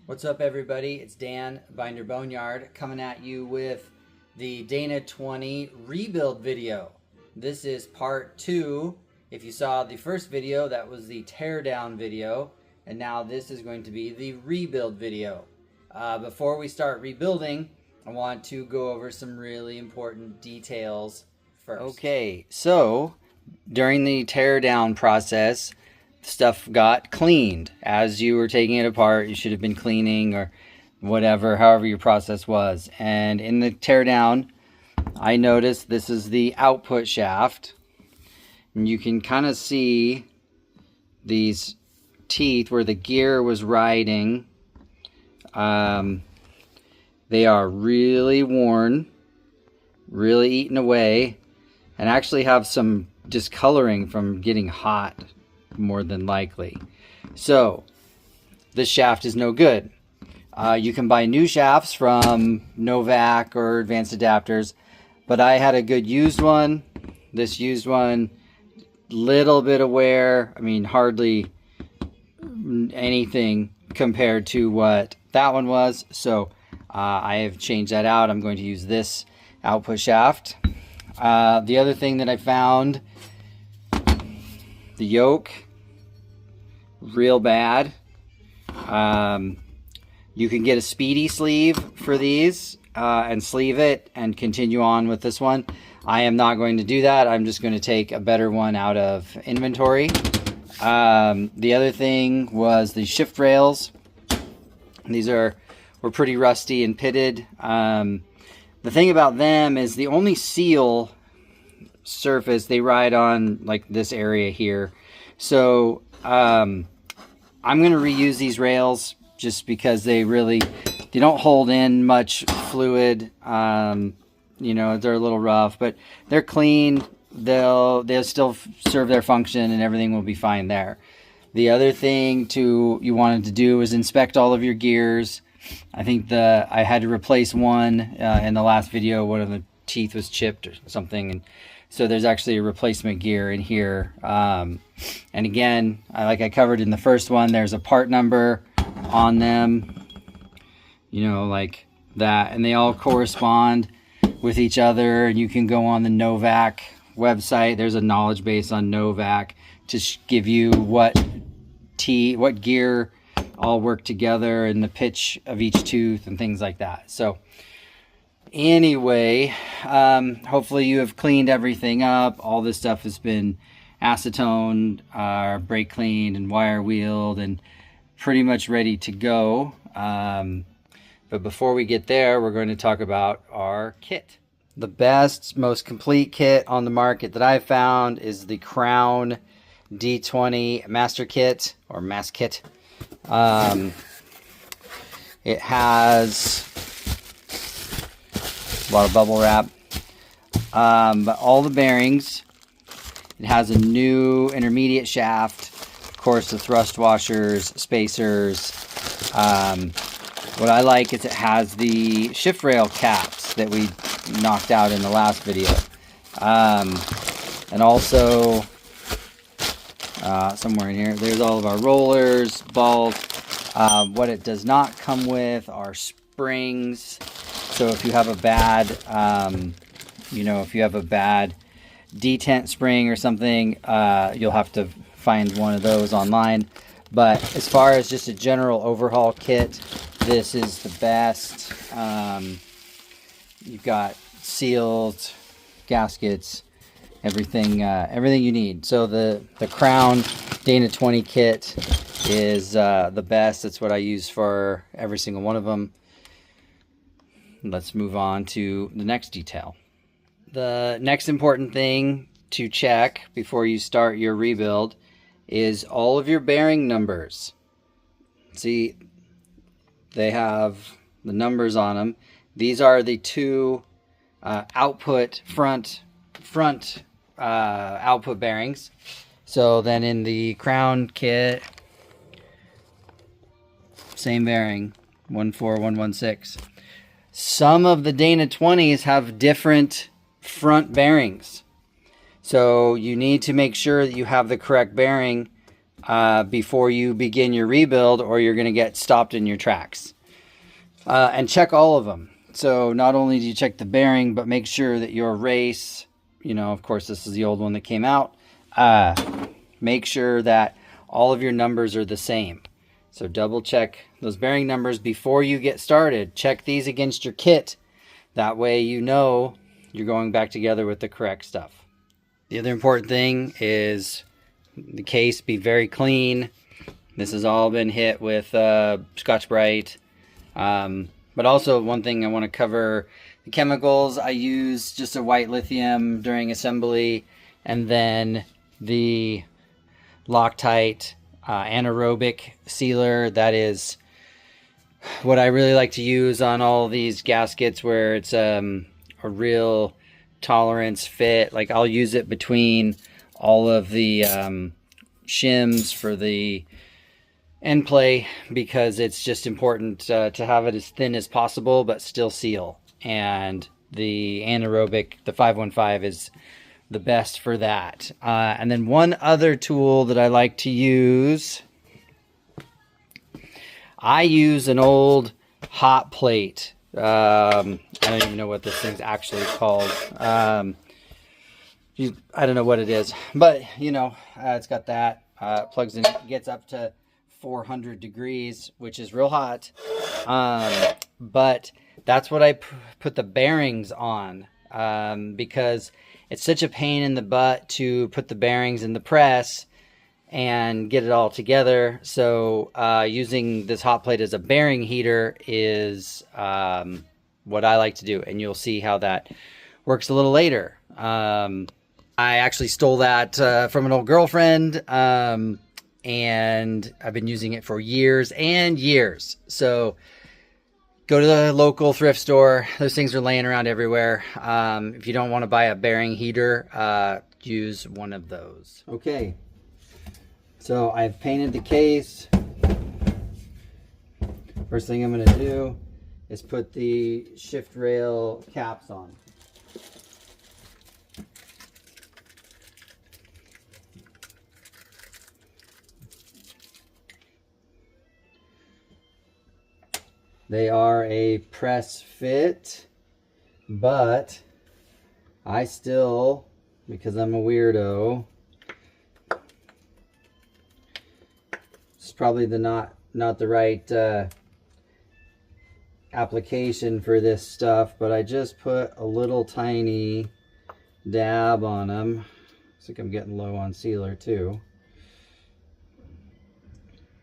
What's up, everybody? It's Dan Binder Boneyard coming at you with the Dana 20 rebuild video. This is part 2. If you saw the first video, that was the teardown video, and now this is going to be the rebuild video. Before we start rebuilding, I want to go over some really important details first. Okay, so during the teardown process, stuff got cleaned. As you were taking it apart, you should have been cleaning or whatever, however your process was. And in the teardown, I noticed this is the output shaft. And you can kind of see these teeth where the gear was riding. They are really worn, really eaten away, and actually have some discoloring from getting hot, more than likely. So this shaft is no good. You can buy new shafts from Novak or Advanced Adapters, but I had a good used one. This used one, little bit of wear. I mean, hardly anything compared to what that one was. So I have changed that out. I'm going to use this output shaft. The other thing that I found, the yoke, real bad. You can get a speedy sleeve for these and sleeve it and continue on with this one. I am not going to do that. I'm just going to take a better one out of inventory. The other thing was the shift rails. These were pretty rusty and pitted. The thing about them is the only seal surface they ride on, like this area here. So I'm going to reuse these rails just because they don't hold in much fluid. You know, they're a little rough, but they're clean. They'll still serve their function and everything will be fine there. The other thing you wanted to do was inspect all of your gears. I think I had to replace one in the last video. One of the teeth was chipped or something, and so there's actually a replacement gear in here. And again, like I covered in the first one, there's a part number on them, you know, like that, and they all correspond with each other. And you can go on the Novak website. There's a knowledge base on Novak to give you what gear all work together and the pitch of each tooth and things like that. So anyway, hopefully you have cleaned everything up. All this stuff has been acetoned, brake cleaned and wire wheeled and pretty much ready to go. But before we get there, we're going to talk about our kit. The best, most complete kit on the market that I've found is the Crown D20 Mastkit or Mastkit. It has a lot of bubble wrap, but all the bearings. It has a new intermediate shaft, of course the thrust washers, spacers. What I like is it has the shift rail caps that we knocked out in the last video, and also somewhere in here there's all of our rollers, bolts. What it does not come with are springs. So if you have a bad, if you have a bad detent spring or something, you'll have to find one of those online. But as far as just a general overhaul kit, this is the best. You've got seals, gaskets, everything you need. So the Crown Dana 20 kit is the best. That's what I use for every single one of them. Let's move on to the next detail. The next important thing to check before you start your rebuild is all of your bearing numbers. See, they have the numbers on them. These are the two front output bearings. So then in the Crown kit, same bearing, 14116. Some of the Dana 20s have different front bearings. So you need to make sure that you have the correct bearing before you begin your rebuild, or you're going to get stopped in your tracks. And check all of them. So not only do you check the bearing, but make sure that your race, you know, of course, this is the old one that came out. Make sure that all of your numbers are the same. So double check those bearing numbers before you get started. Check these against your kit. That way you know you're going back together with the correct stuff. The other important thing is the case be very clean. This has all been hit with Scotch-Brite. But also one thing I want to cover, the chemicals. I use just a white lithium during assembly, and then the Loctite anaerobic sealer. That is what I really like to use on all these gaskets where it's a real tolerance fit. Like I'll use it between all of the shims for the end play, because it's just important to have it as thin as possible but still seal. And the anaerobic, the 515, is the best for that. And then one other tool that I like to use, I use an old hot plate. I don't even know what this thing's actually called. I don't know what it is, but you know, it's got that, plugs in, gets up to 400 degrees, which is real hot. But that's what I put the bearings on, because it's such a pain in the butt to put the bearings in the press and get it all together. So using this hot plate as a bearing heater is what I like to do, and you'll see how that works a little later. I actually stole that from an old girlfriend, and I've been using it for years and years. So go to the local thrift store. Those things are laying around everywhere. If you don't want to buy a bearing heater, use one of those. Okay, so I've painted the case. First thing I'm going to do is put the shift rail caps on. They are a press fit, but I still, because I'm a weirdo, it's probably not the right application for this stuff, but I just put a little tiny dab on them. Looks like I'm getting low on sealer too.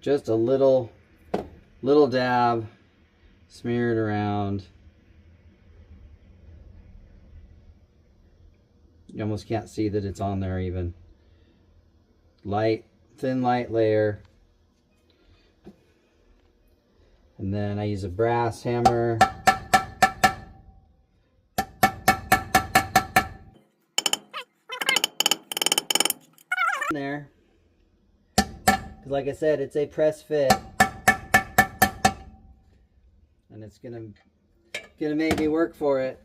Just a little dab. Smear it around. You almost can't see that it's on there even. Thin light layer. And then I use a brass hammer. There. Because like I said, it's a press fit. And it's gonna make me work for it.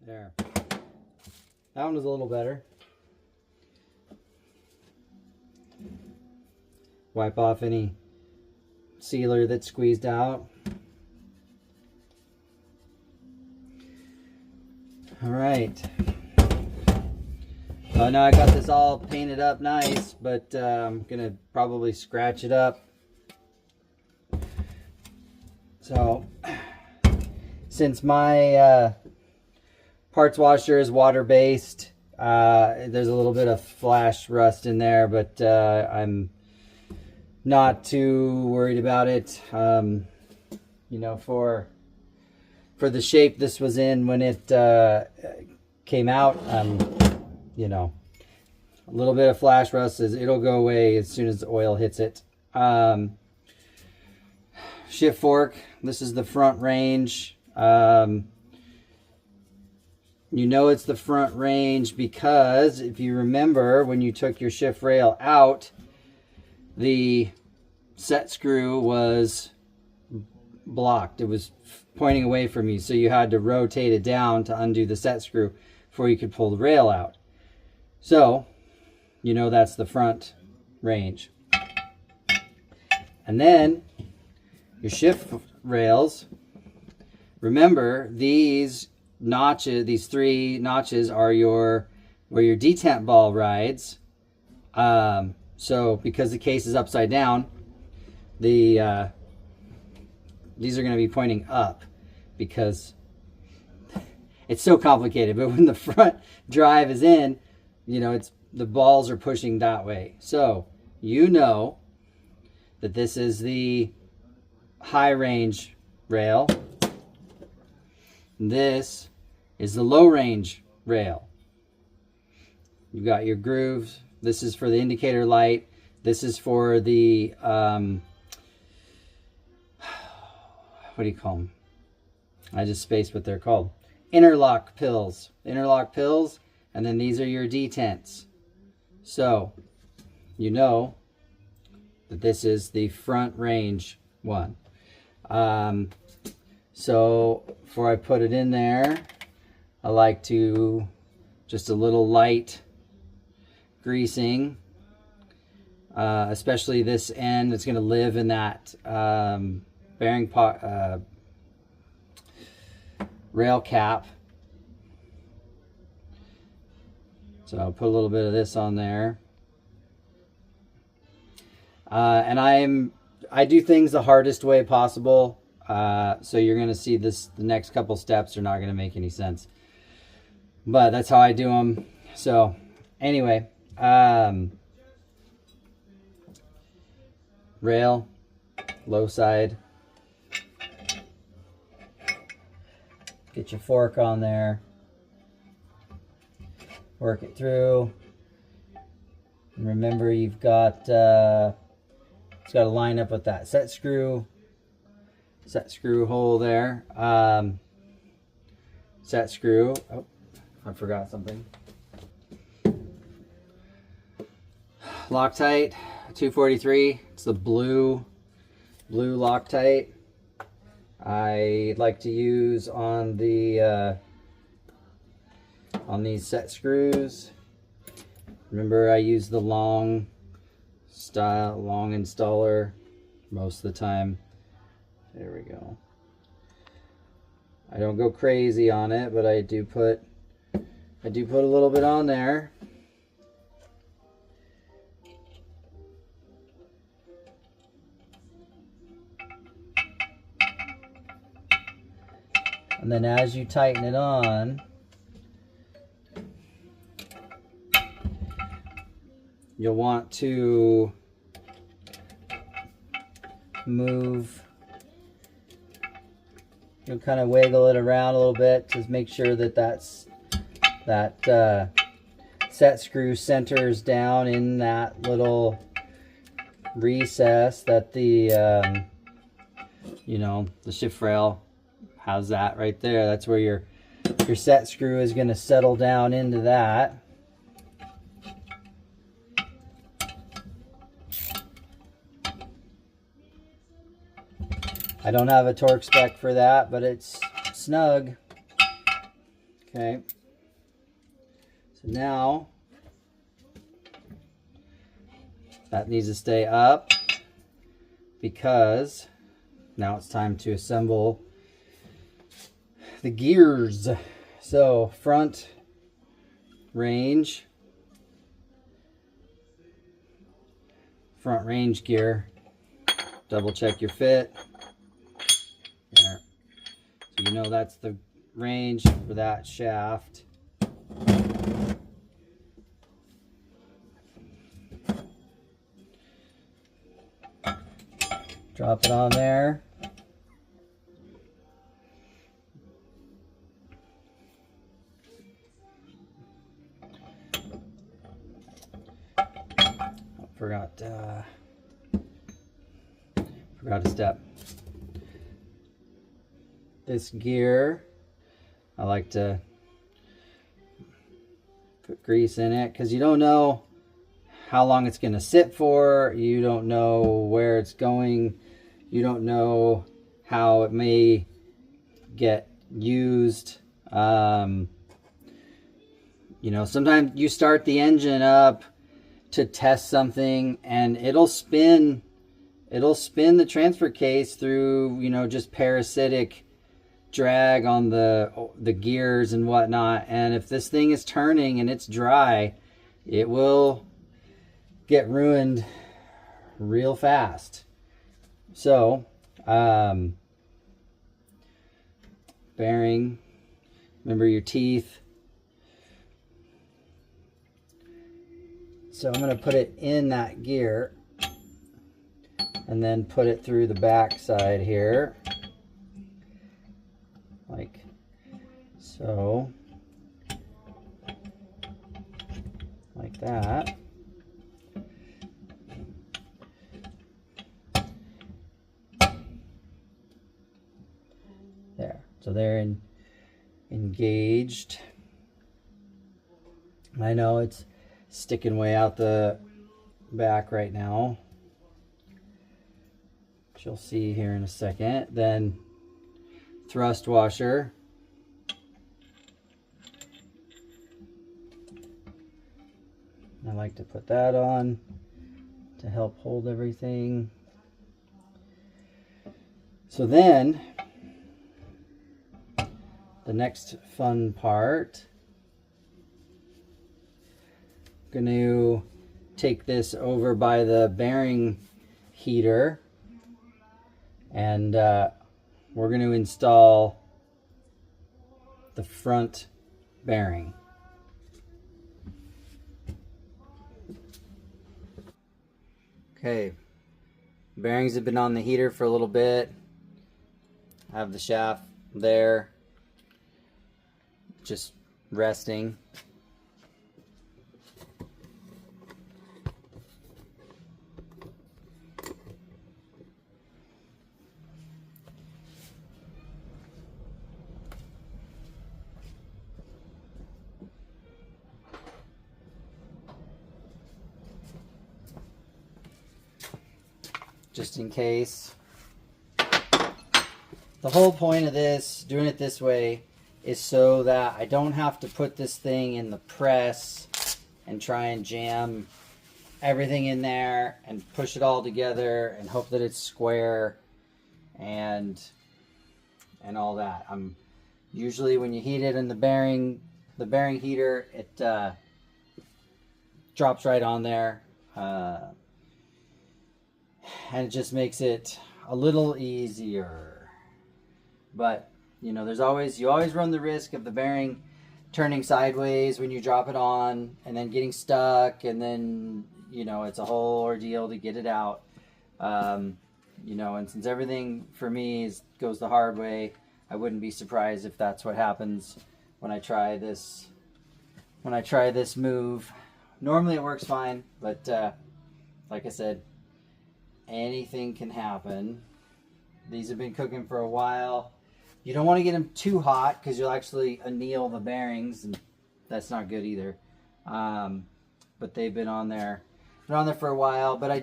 There. That one was a little better. Wipe off any sealer that's squeezed out. All right. Now I got this all painted up nice, but I'm gonna probably scratch it up. So, since my parts washer is water-based, there's a little bit of flash rust in there, but I'm not too worried about it. You know, for the shape this was in when it came out, you know, A little bit of flash rust, it'll go away as soon as the oil hits it. Shift fork, this is the front range. You know it's the front range because if you remember when you took your shift rail out, the set screw was blocked. It was pointing away from you, so you had to rotate it down to undo the set screw before you could pull the rail out. So you know that's the front range. And then your shift rails, remember these notches, these 3 notches are where your detent ball rides. So because the case is upside down, these are going to be pointing up because it's so complicated. But when the front drive is in, you know, the balls are pushing that way. So you know that this is the high range rail. This is the low range rail. You've got your grooves. This is for the indicator light. This is for the, what do you call them? I just spaced what they're called. Interlock pills. Interlock pills. And then these are your detents. So, you know that this is the front range one. So, before I put it in there, I like to just a little light greasing, especially this end. It's going to live in that bearing pot, rail cap. So I'll put a little bit of this on there. And I do things the hardest way possible. So you're going to see the next couple steps are not going to make any sense. But that's how I do them. So anyway, rail, low side. Get your fork on there. Work it through. And remember, you've got it's got to line up with that set screw hole there. Set screw. Oh, I forgot something. Loctite 243. It's the blue Loctite. I like to use on the on these set screws. Remember, I use the long installer most of the time. There we go. I don't go crazy on it, but I do put a little bit on there. And then as you tighten it on, you'll want to move, you'll kind of wiggle it around a little bit to make sure that that set screw centers down in that little recess that the you know, the shift rail has that right there. That's where your set screw is going to settle down into that. I don't have a torque spec for that, but it's snug. Okay. So now that needs to stay up because now it's time to assemble the gears. So front range gear. Double check your fit. There. So you know that's the range for that shaft. Drop it on there. forgot a step. This gear, I like to put grease in it because you don't know how long it's going to sit for. You don't know where it's going. You don't know how it may get used. You know, sometimes you start the engine up to test something and it'll spin the transfer case through, you know, just parasitic drag on the gears and whatnot. And if this thing is turning and it's dry, it will get ruined real fast. So bearing, remember your teeth. So I'm going to put it in that gear and then put it through the back side here, like so, like that. There, so they're engaged. I know it's sticking way out the back right now, which you'll see here in a second. Then thrust washer. I like to put that on to help hold everything. So then the next fun part, I'm going to take this over by the bearing heater and we're going to install the front bearing. Okay, bearings have been on the heater for a little bit. I have the shaft there, just resting. Just in case. The whole point of this, doing it this way, is so that I don't have to put this thing in the press and try and jam everything in there and push it all together and hope that it's square and all that. Usually when you heat it in the bearing heater, it drops right on there. And it just makes it a little easier. But, you know, you always run the risk of the bearing turning sideways when you drop it on and then getting stuck, and then, you know, it's a whole ordeal to get it out. You know, and since everything for me goes the hard way, I wouldn't be surprised if that's what happens when I try this move. Normally it works fine, but like I said, anything can happen. These have been cooking for a while. You don't want to get them too hot because you'll actually anneal the bearings, and that's not good either. But they've been on there for a while. But I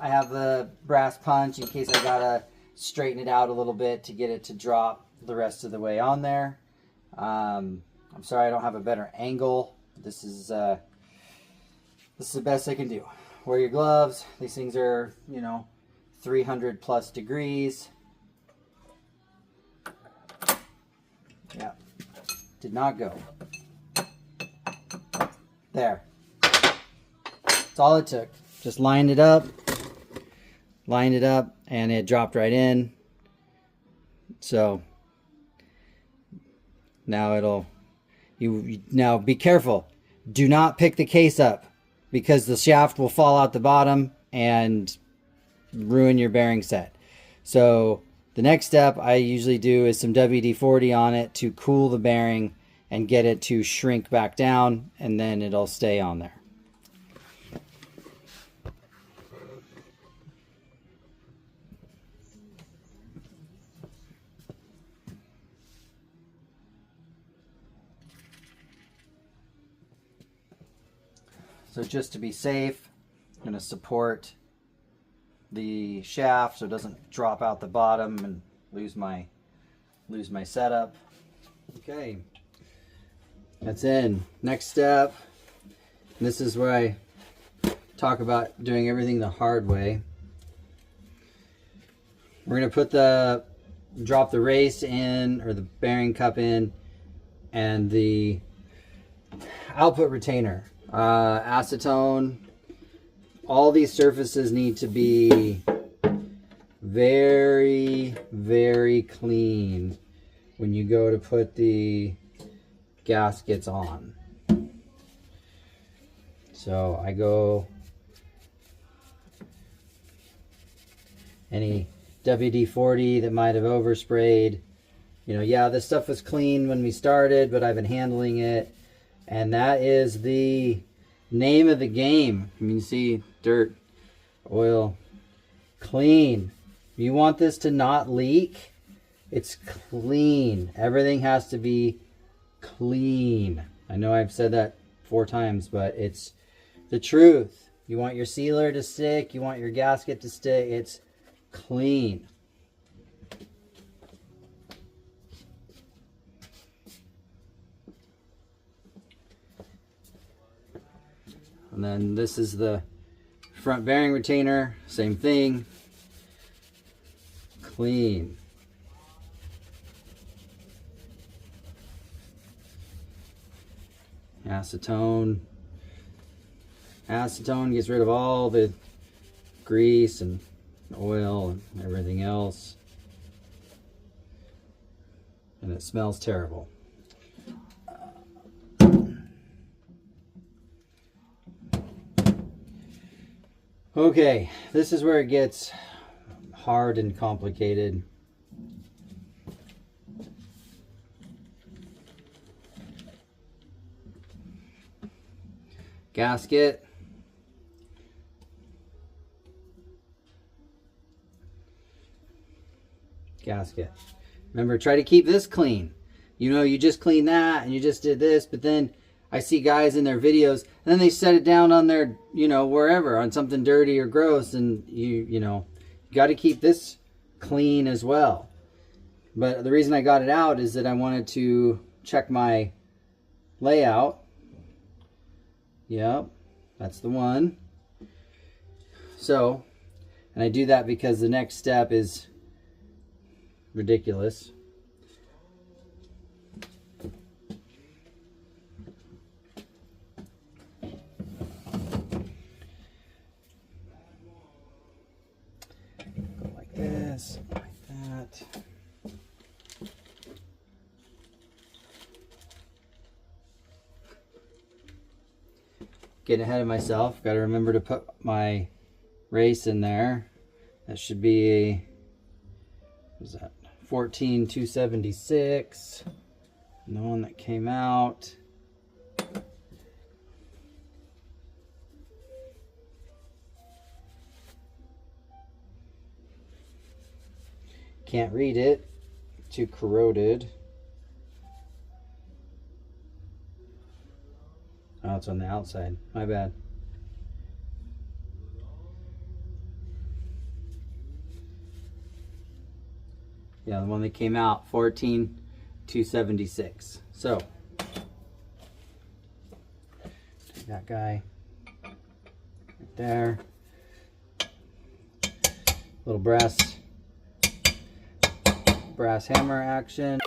have the brass punch in case I gotta straighten it out a little bit to get it to drop the rest of the way on there. I'm sorry I don't have a better angle. This is the best I can do. Wear your gloves. These things are, you know, 300 plus degrees. Yeah, did not go. There. That's all it took. Just lined it up, and it dropped right in. So now now be careful. Do not pick the case up, because the shaft will fall out the bottom and ruin your bearing set. So the next step I usually do is some WD-40 on it to cool the bearing and get it to shrink back down, and then it'll stay on there. So just to be safe, I'm going to support the shaft so it doesn't drop out the bottom and lose my setup. Okay, that's in. Next step, and this is where I talk about doing everything the hard way. We're going to drop the race in, or the bearing cup in, and the output retainer. Acetone. All these surfaces need to be very, very clean when you go to put the gaskets on. So I go any WD-40 that might have oversprayed. You know, yeah, this stuff was clean when we started, but I've been handling it. And that is the name of the game. You can see dirt, oil, clean. You want this to not leak, it's clean. Everything has to be clean. I know I've said that 4 times, but it's the truth. You want your sealer to stick, you want your gasket to stick, it's clean. And then this is the front bearing retainer, same thing, clean. Acetone. Acetone gets rid of all the grease and oil and everything else. And it smells terrible. Okay, this is where it gets hard and complicated. Gasket. Gasket. Remember, try to keep this clean. You know, you just cleaned that and you just did this, but then I see guys in their videos and then they set it down on their, you know, wherever, on something dirty or gross, and you know, you got to keep this clean as well. But the reason I got it out is that I wanted to check my layout. Yep, that's the one. So, and I do that because the next step is ridiculous. Go like this, like that. Getting ahead of myself. Got to remember to put my race in there. That should be, what is that? 14276. And the one that came out. Can't read it. Too corroded. Oh, it's on the outside. My bad. Yeah, the one that came out, 14276. So, take that guy right there. Little brass hammer action.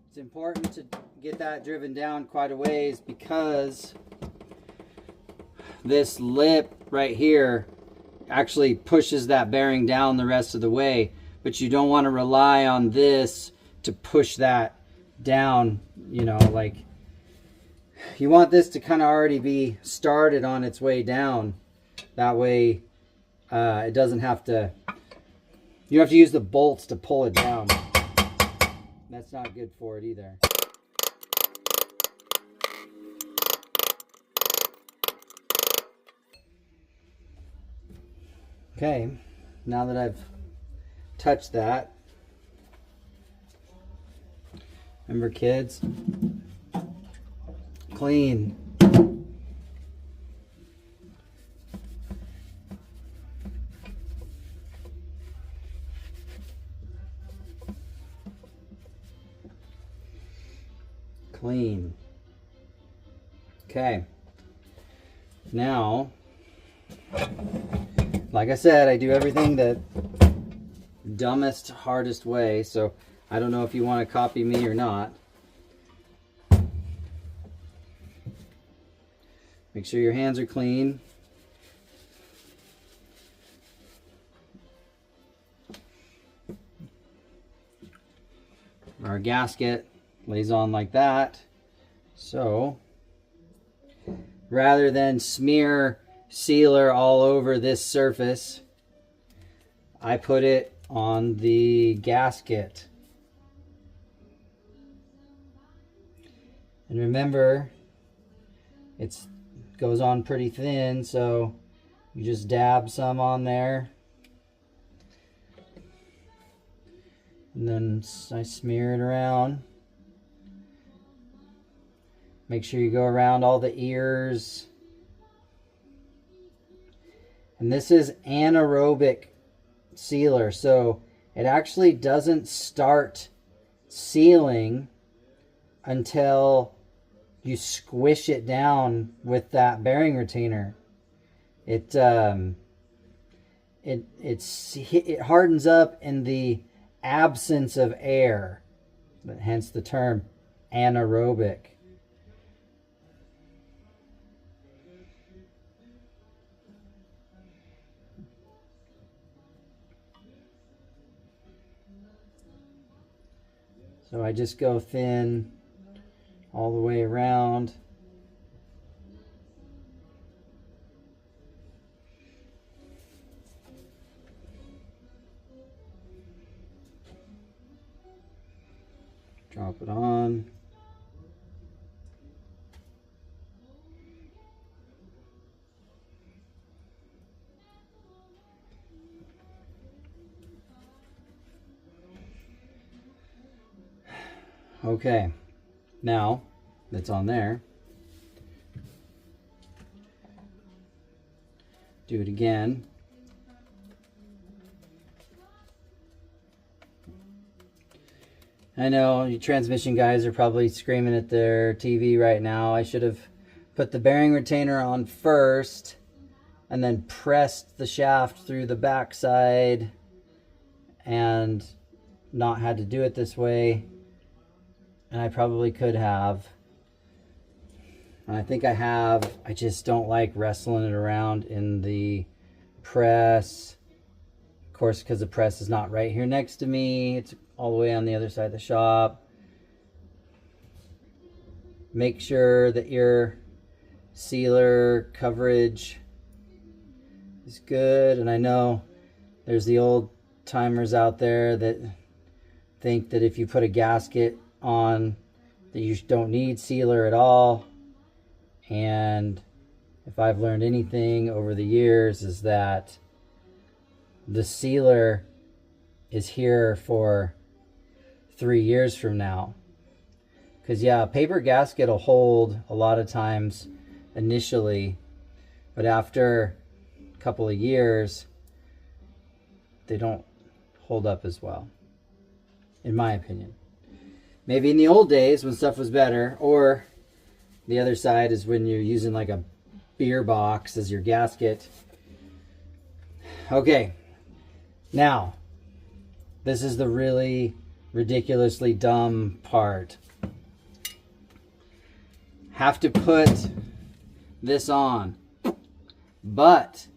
It's important to get that driven down quite a ways because this lip right here actually pushes that bearing down the rest of the way, but you don't want to rely on this to push that down, you know, like you want this to kind of already be started on its way down. That way it doesn't have to, you have to use the bolts to pull it down. That's not good for it either. Okay, now that I've touched that, remember kids, clean. Clean. Okay. Now, like I said, I do everything the dumbest, hardest way, so I don't know if you want to copy me or not. Make sure your hands are clean. Our gasket lays on like that. So rather than smear sealer all over this surface, I put it on the gasket. And remember, it goes on pretty thin, so you just dab some on there. And then I smear it around. Make sure you go around all the ears. And this is anaerobic sealer, so it actually doesn't start sealing until you squish it down with that bearing retainer. It hardens up in the absence of air, hence the term anaerobic. So I just go thin all the way around. Drop it on. Okay, now that's on there. Do it again. I know you transmission guys are probably screaming at their TV right now. I should have put the bearing retainer on first and then pressed the shaft through the backside and not had to do it this way. And I probably could have. And I think I have. I just don't like wrestling it around in the press. Of course, because the press is not right here next to me. It's all the way on the other side of the shop. Make sure that your sealer coverage is good. And I know there's the old timers out there that think that if you put a gasket on that you don't need sealer at all. And if I've learned anything over the years is that the sealer is here for 3 years from now. Because yeah, a paper gasket will hold a lot of times initially, but after a couple of years they don't hold up as well, in my opinion. Maybe in the old days when stuff was better, or the other side is when you're using like a beer box as your gasket. Okay, now this is the really ridiculously dumb part. Have to put this on, but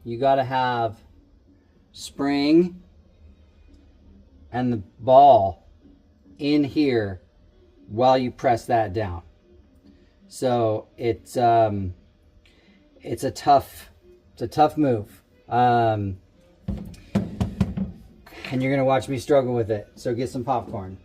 you got to have spring and the ball in here while you press that down. So it's a tough move. And you're gonna watch me struggle with it. So get some popcorn.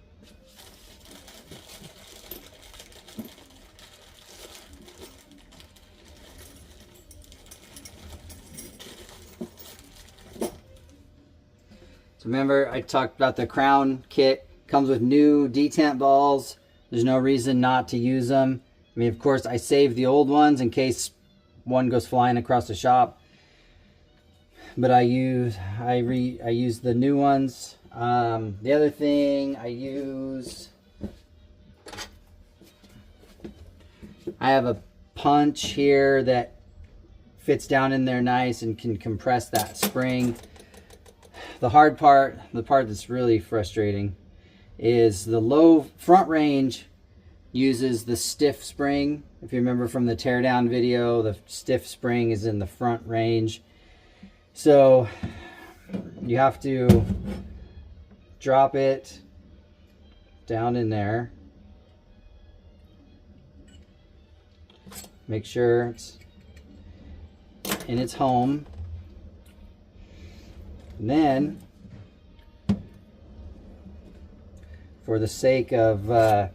remember I talked about the Crown kit. Comes with new detent balls. There's no reason not to use them. I mean, of course, I saved the old ones in case one goes flying across the shop. But I use the new ones. The other thing I have a punch here that fits down in there nice and can compress that spring. The hard part, the part that's really frustrating, is the low front range uses the stiff spring. If you remember from the teardown video, the stiff spring is in the front range. So you have to drop it down in there. Make sure it's in its home. And then, for the sake of the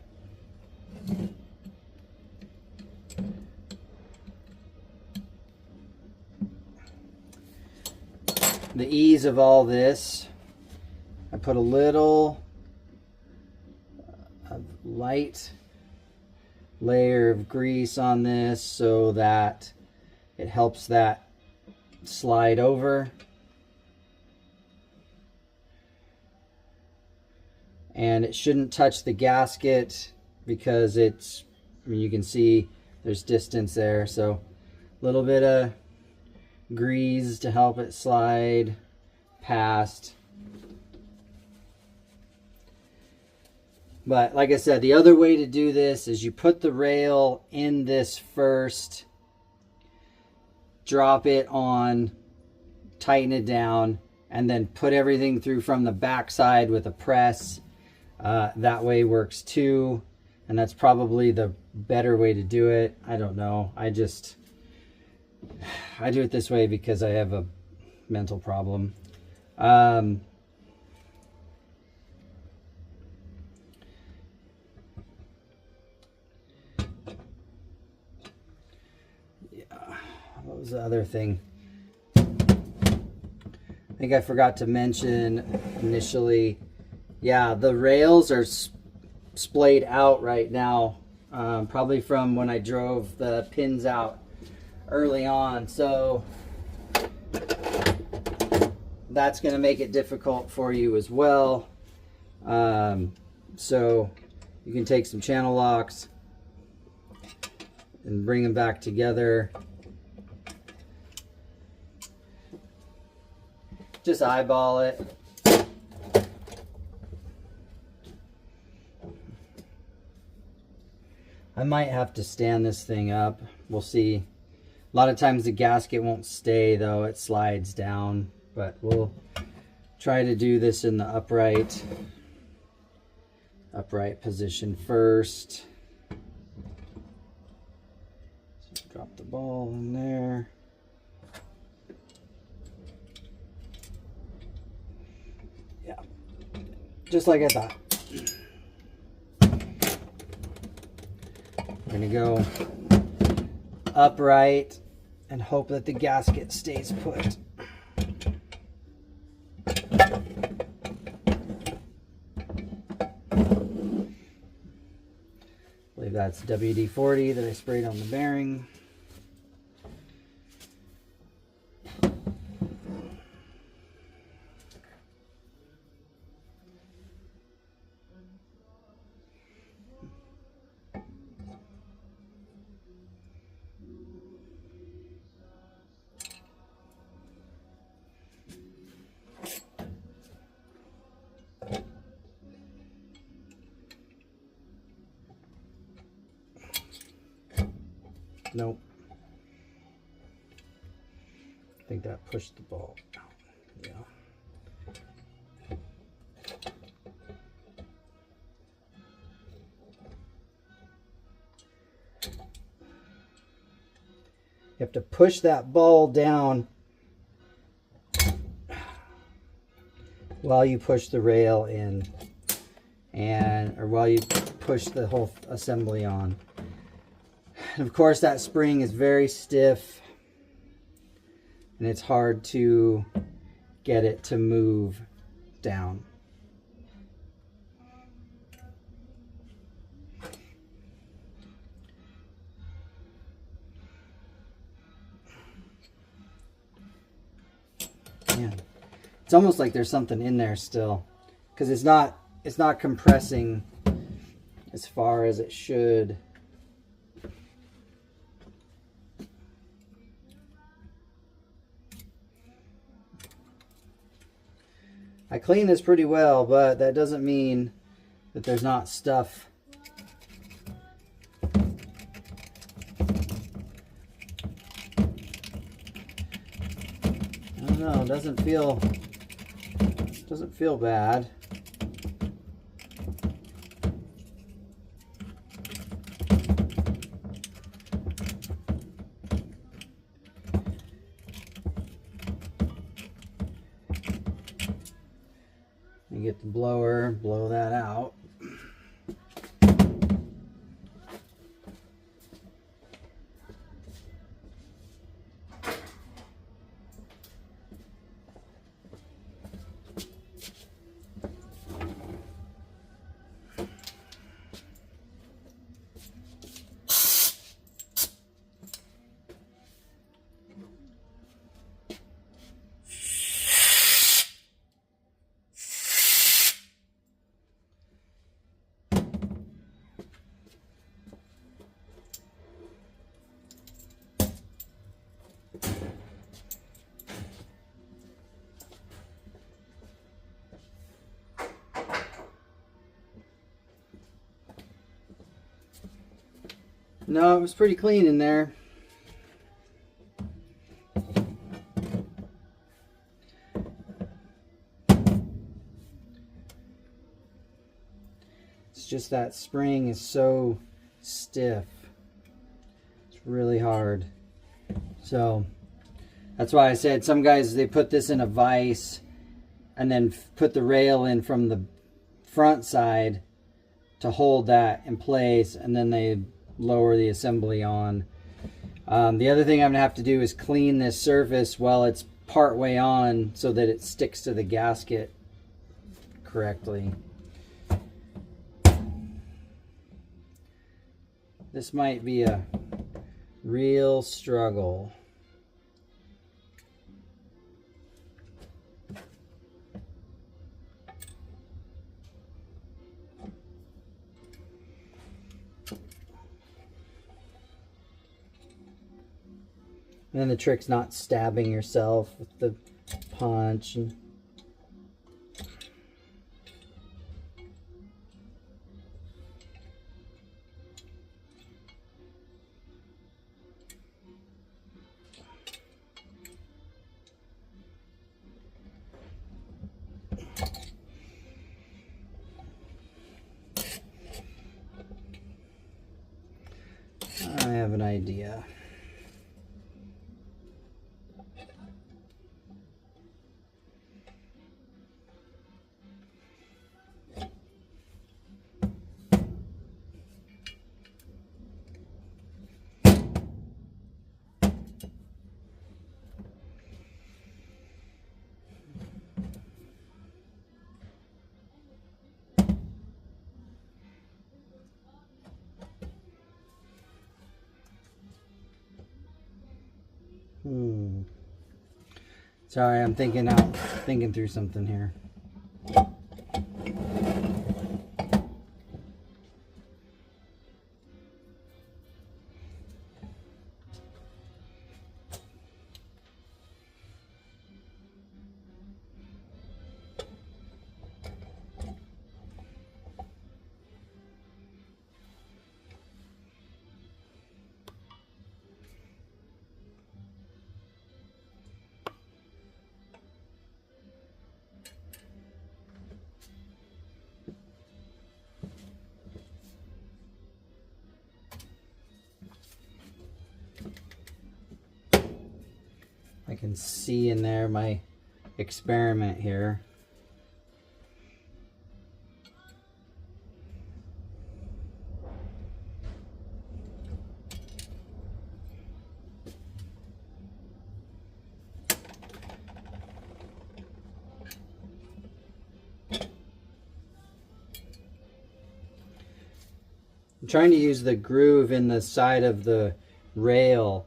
ease of all this, I put a little light layer of grease on this so that it helps that slide over. And it shouldn't touch the gasket because it's, I mean, you can see there's distance there, so a little bit of grease to help it slide past. But like I said, the other way to do this is you put the rail in this first, drop it on, tighten it down, and then put everything through from the back side with a press. That way works too, and that's probably the better way to do it. I don't know. I do it this way because I have a mental problem. What was the other thing? I think I forgot to mention initially. Yeah, the rails are splayed out right now, probably from when I drove the pins out early on. So that's going to make it difficult for you as well. So you can take some channel locks and bring them back together. Just eyeball it. I might have to stand this thing up. We'll see. A lot of times the gasket won't stay though, it slides down. But we'll try to do this in the upright position first. So drop the ball in there. Yeah, just like I thought. We're gonna go upright and hope that the gasket stays put. I believe that's WD-40 that I sprayed on the bearing. Nope. I think that pushed the ball out. Yeah. You have to push that ball down while you push the rail in, or while you push the whole assembly on. And of course that spring is very stiff and it's hard to get it to move down. Man, it's almost like there's something in there still, because it's not compressing as far as it should. I clean this pretty well, but that doesn't mean that there's not stuff. I don't know, it doesn't feel bad. You get the blower, blow that out. No, it was pretty clean in there. It's just that spring is so stiff. It's really hard. So that's why I said some guys, they put this in a vise and then put the rail in from the front side to hold that in place, and then they lower the assembly on. The other thing I'm gonna have to do is clean this surface while it's part way on so that it sticks to the gasket correctly. This might be a real struggle. And then the trick's not stabbing yourself with the punch. I have an idea. Sorry, I'm thinking through something here. I can see in there my experiment here. I'm trying to use the groove in the side of the rail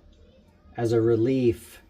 as a relief.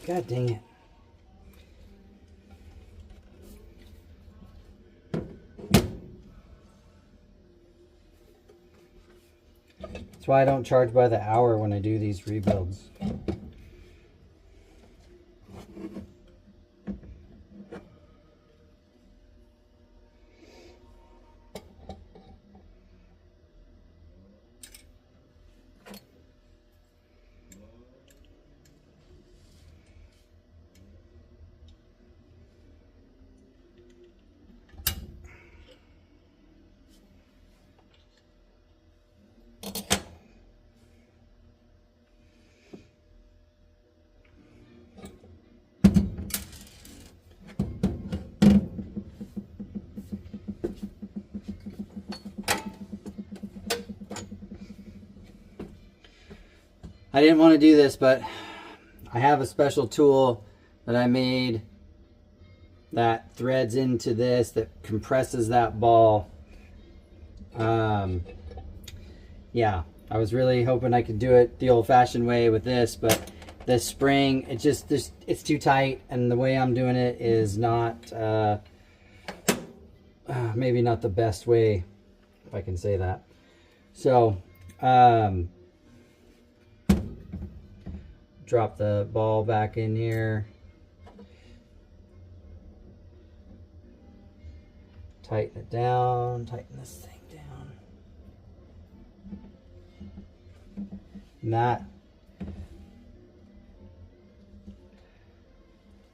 God dang it. That's why I don't charge by the hour when I do these rebuilds. I didn't want to do this, but I have a special tool that I made that threads into this, that compresses that ball. Yeah, I was really hoping I could do it the old-fashioned way with this, but this spring, it's too tight, and the way I'm doing it is not, maybe not the best way, if I can say that. So, drop the ball back in here. Tighten it down, tighten this thing down. And that,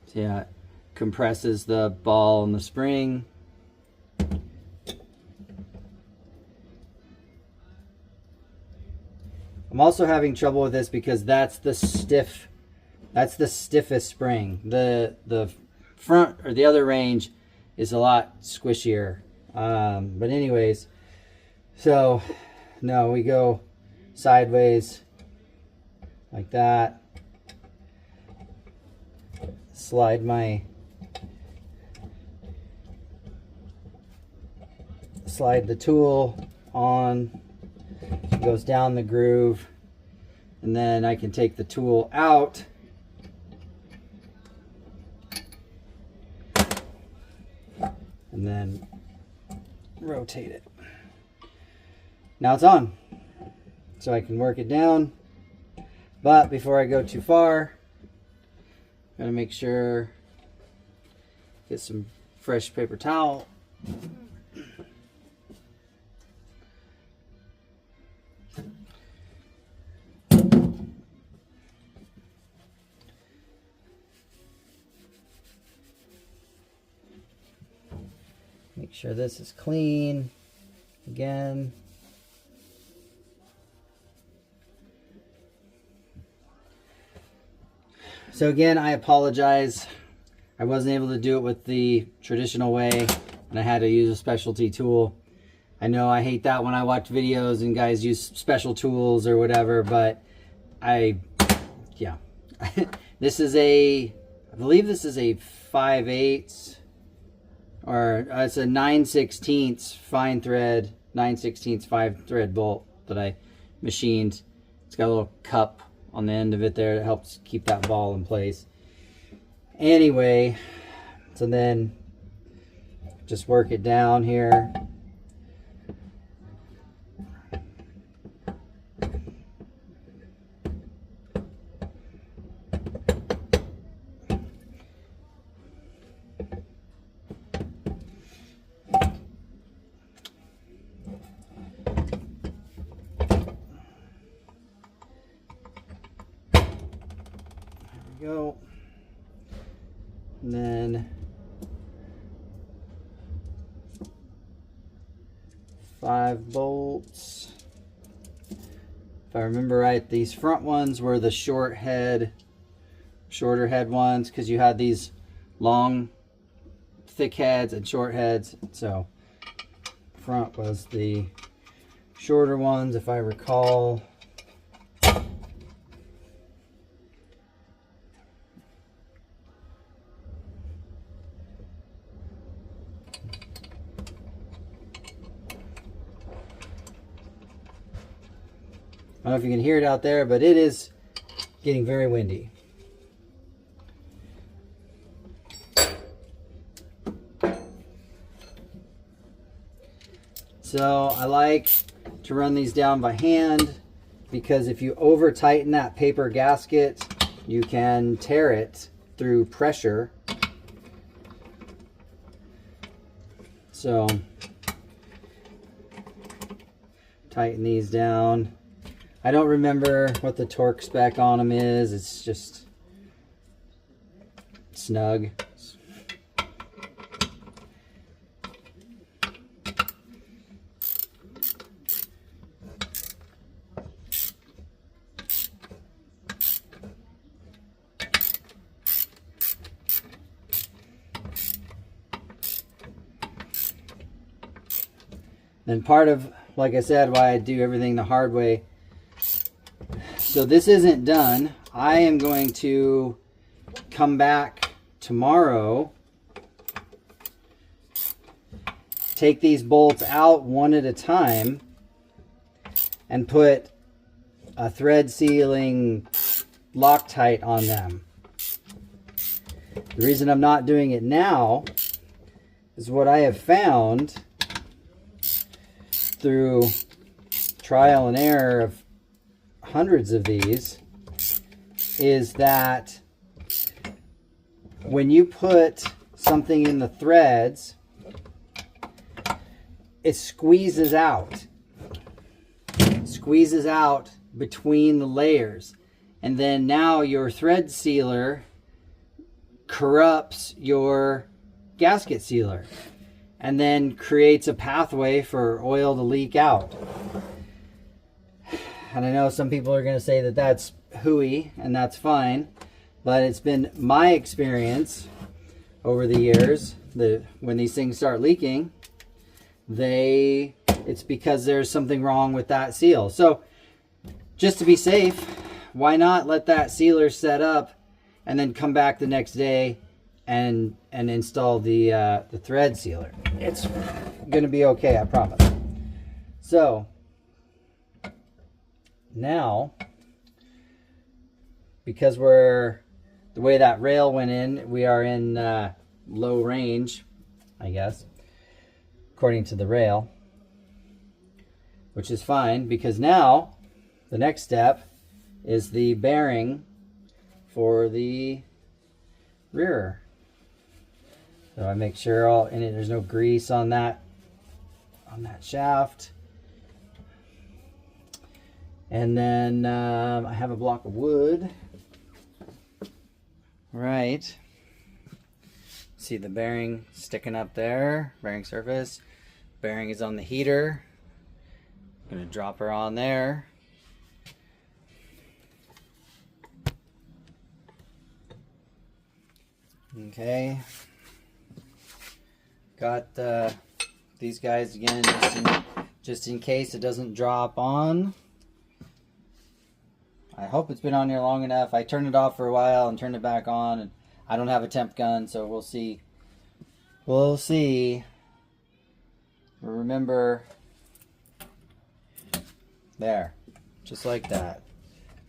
so yeah, it compresses the ball and the spring. I'm also having trouble with this because that's the stiffest spring. The front, or the other range, is a lot squishier. But anyways, so no, we go sideways like that. slide the tool on, it goes down the groove, and then I can take the tool out and then rotate it. Now it's on, so I can work it down. But before I go too far, I'm gonna make sure, get some fresh paper towel. Make sure this is clean again. So again, I apologize. I wasn't able to do it with the traditional way, and I had to use a specialty tool. I know I hate that when I watch videos and guys use special tools or whatever, but yeah. This is I believe this is a 5/8, or it's a 9/16 fine thread, 9/16 5 thread bolt that I machined. It's got a little cup on the end of it there that helps keep that ball in place. Anyway, so then just work it down here. Go, and then 5 bolts. If I remember right, these front ones were the shorter head ones, because you had these long thick heads and short heads. So front was the shorter ones, if I recall. I don't know if you can hear it out there, but it is getting very windy. So I like to run these down by hand, because if you over tighten that paper gasket, you can tear it through pressure. So tighten these down. I don't remember what the torque spec on them is. It's just snug. Then part of, like I said, why I do everything the hard way. So this isn't done. I am going to come back tomorrow, take these bolts out one at a time, and put a thread sealing Loctite on them. The reason I'm not doing it now is what I have found through trial and error of hundreds of these is that when you put something in the threads, it squeezes out between the layers, and then now your thread sealer corrupts your gasket sealer and then creates a pathway for oil to leak out. And I know some people are going to say that that's hooey, and that's fine, but it's been my experience over the years that when these things start leaking, it's because there's something wrong with that seal. So just to be safe, why not let that sealer set up and then come back the next day and install the thread sealer. It's gonna be okay, I promise. So now, because the way that rail went in, we are in low range, I guess, according to the rail, which is fine, because now the next step is the bearing for the rear. So I make sure there's no grease on that shaft. And then I have a block of wood. Right. See the bearing sticking up there, bearing surface. Bearing is on the heater. I'm gonna drop her on there. Okay. Got these guys again just in case it doesn't drop on. I hope it's been on here long enough. I turned it off for a while and turned it back on, and I don't have a temp gun, so we'll see. We'll see. Remember, there, just like that.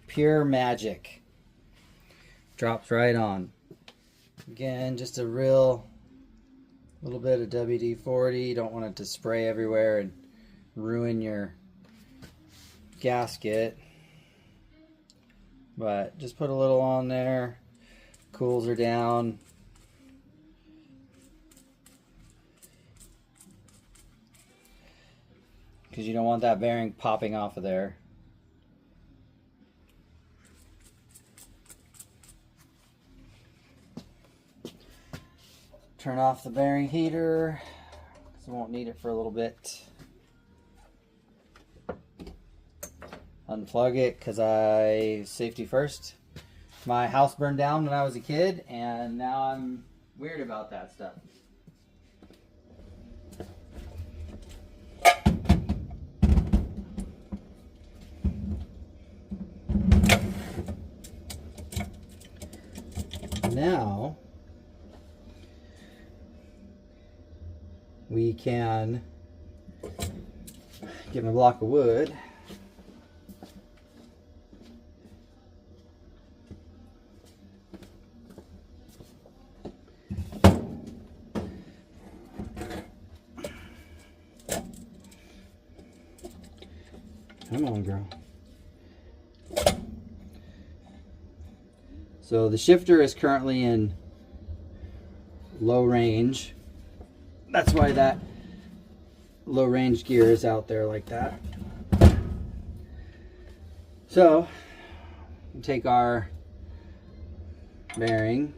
Pure magic. Drops right on. Again, just a little bit of WD-40. You don't want it to spray everywhere and ruin your gasket. But just put a little on there, cools her down. Because you don't want that bearing popping off of there. Turn off the bearing heater, because I won't need it for a little bit. Unplug it, because safety first. My house burned down when I was a kid, and now I'm weird about that stuff. Now we can get my block of wood. Come on, girl. So the shifter is currently in low range. That's why that low range gear is out there like that. So we'll take our bearing,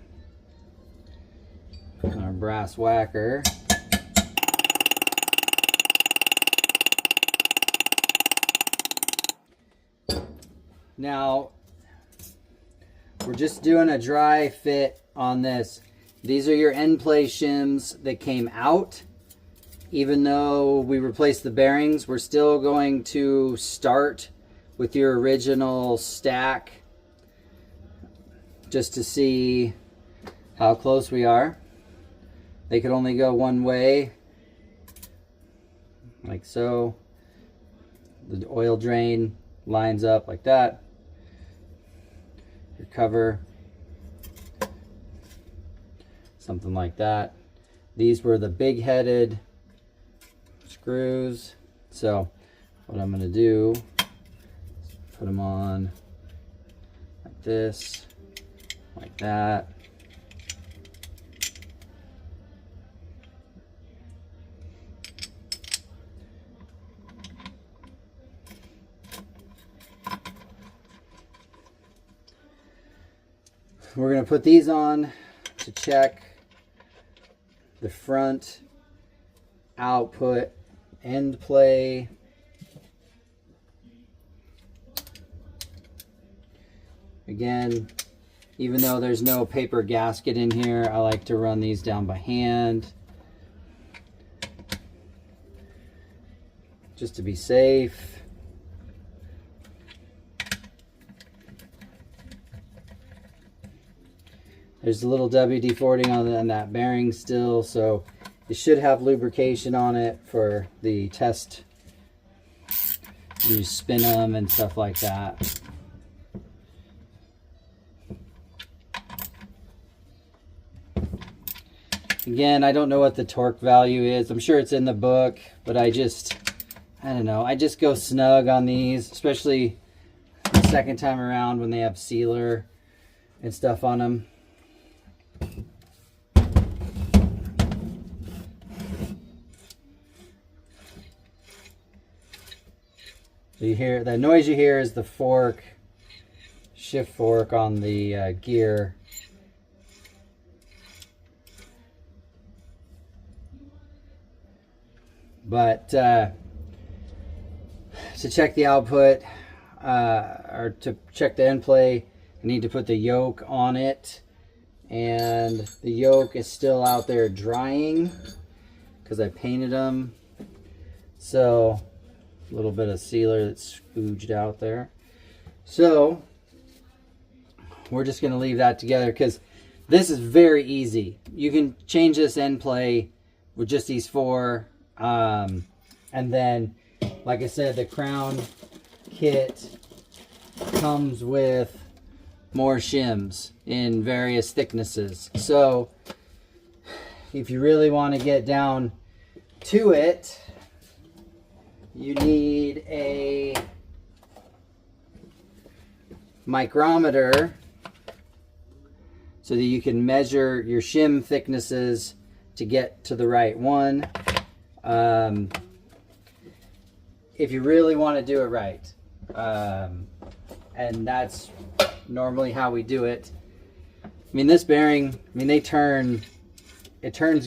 our brass whacker, now we're just doing a dry fit on this. These are your end play shims that came out. Even though we replaced the bearings, we're still going to start with your original stack just to see how close we are. They could only go one way, like so. The oil drain lines up like that. Your cover, something like that. These were the big headed screws. So what I'm going to do is put them on like this, like that. We're going to put these on to check the front output end play. Again, even though there's no paper gasket in here, I like to run these down by hand just to be safe. There's a little WD-40 on that bearing still, so it should have lubrication on it for the test. You spin them and stuff like that. Again, I don't know what the torque value is. I'm sure it's in the book, but I don't know. I just go snug on these, especially the second time around when they have sealer and stuff on them. So you hear, the noise you hear is the fork, shift fork on the gear. But to check the output, or to check the end play, I need to put the yoke on it. And the yoke is still out there drying because I painted them. So a little bit of sealer that's spooged out there. So we're just going to leave that together because this is very easy. You can change this end play with just these four. And then, like I said, the Crown kit comes with more shims in various thicknesses. So if you really want to get down to it, you need a micrometer so that you can measure your shim thicknesses to get to the right one. If you really want to do it right, and that's normally how we do it. I mean, this bearing, I mean, it turns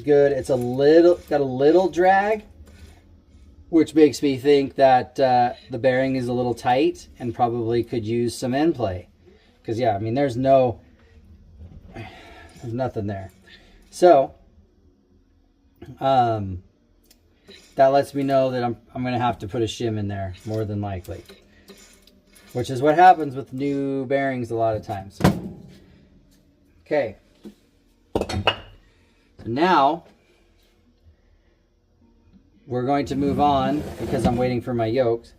good. It's got a little drag, which makes me think that the bearing is a little tight and probably could use some end play. Because yeah, I mean, there's nothing there. So that lets me know that I'm going to have to put a shim in there, more than likely. Which is what happens with new bearings a lot of times. Okay. So now, we're going to move on, because I'm waiting for my yokes,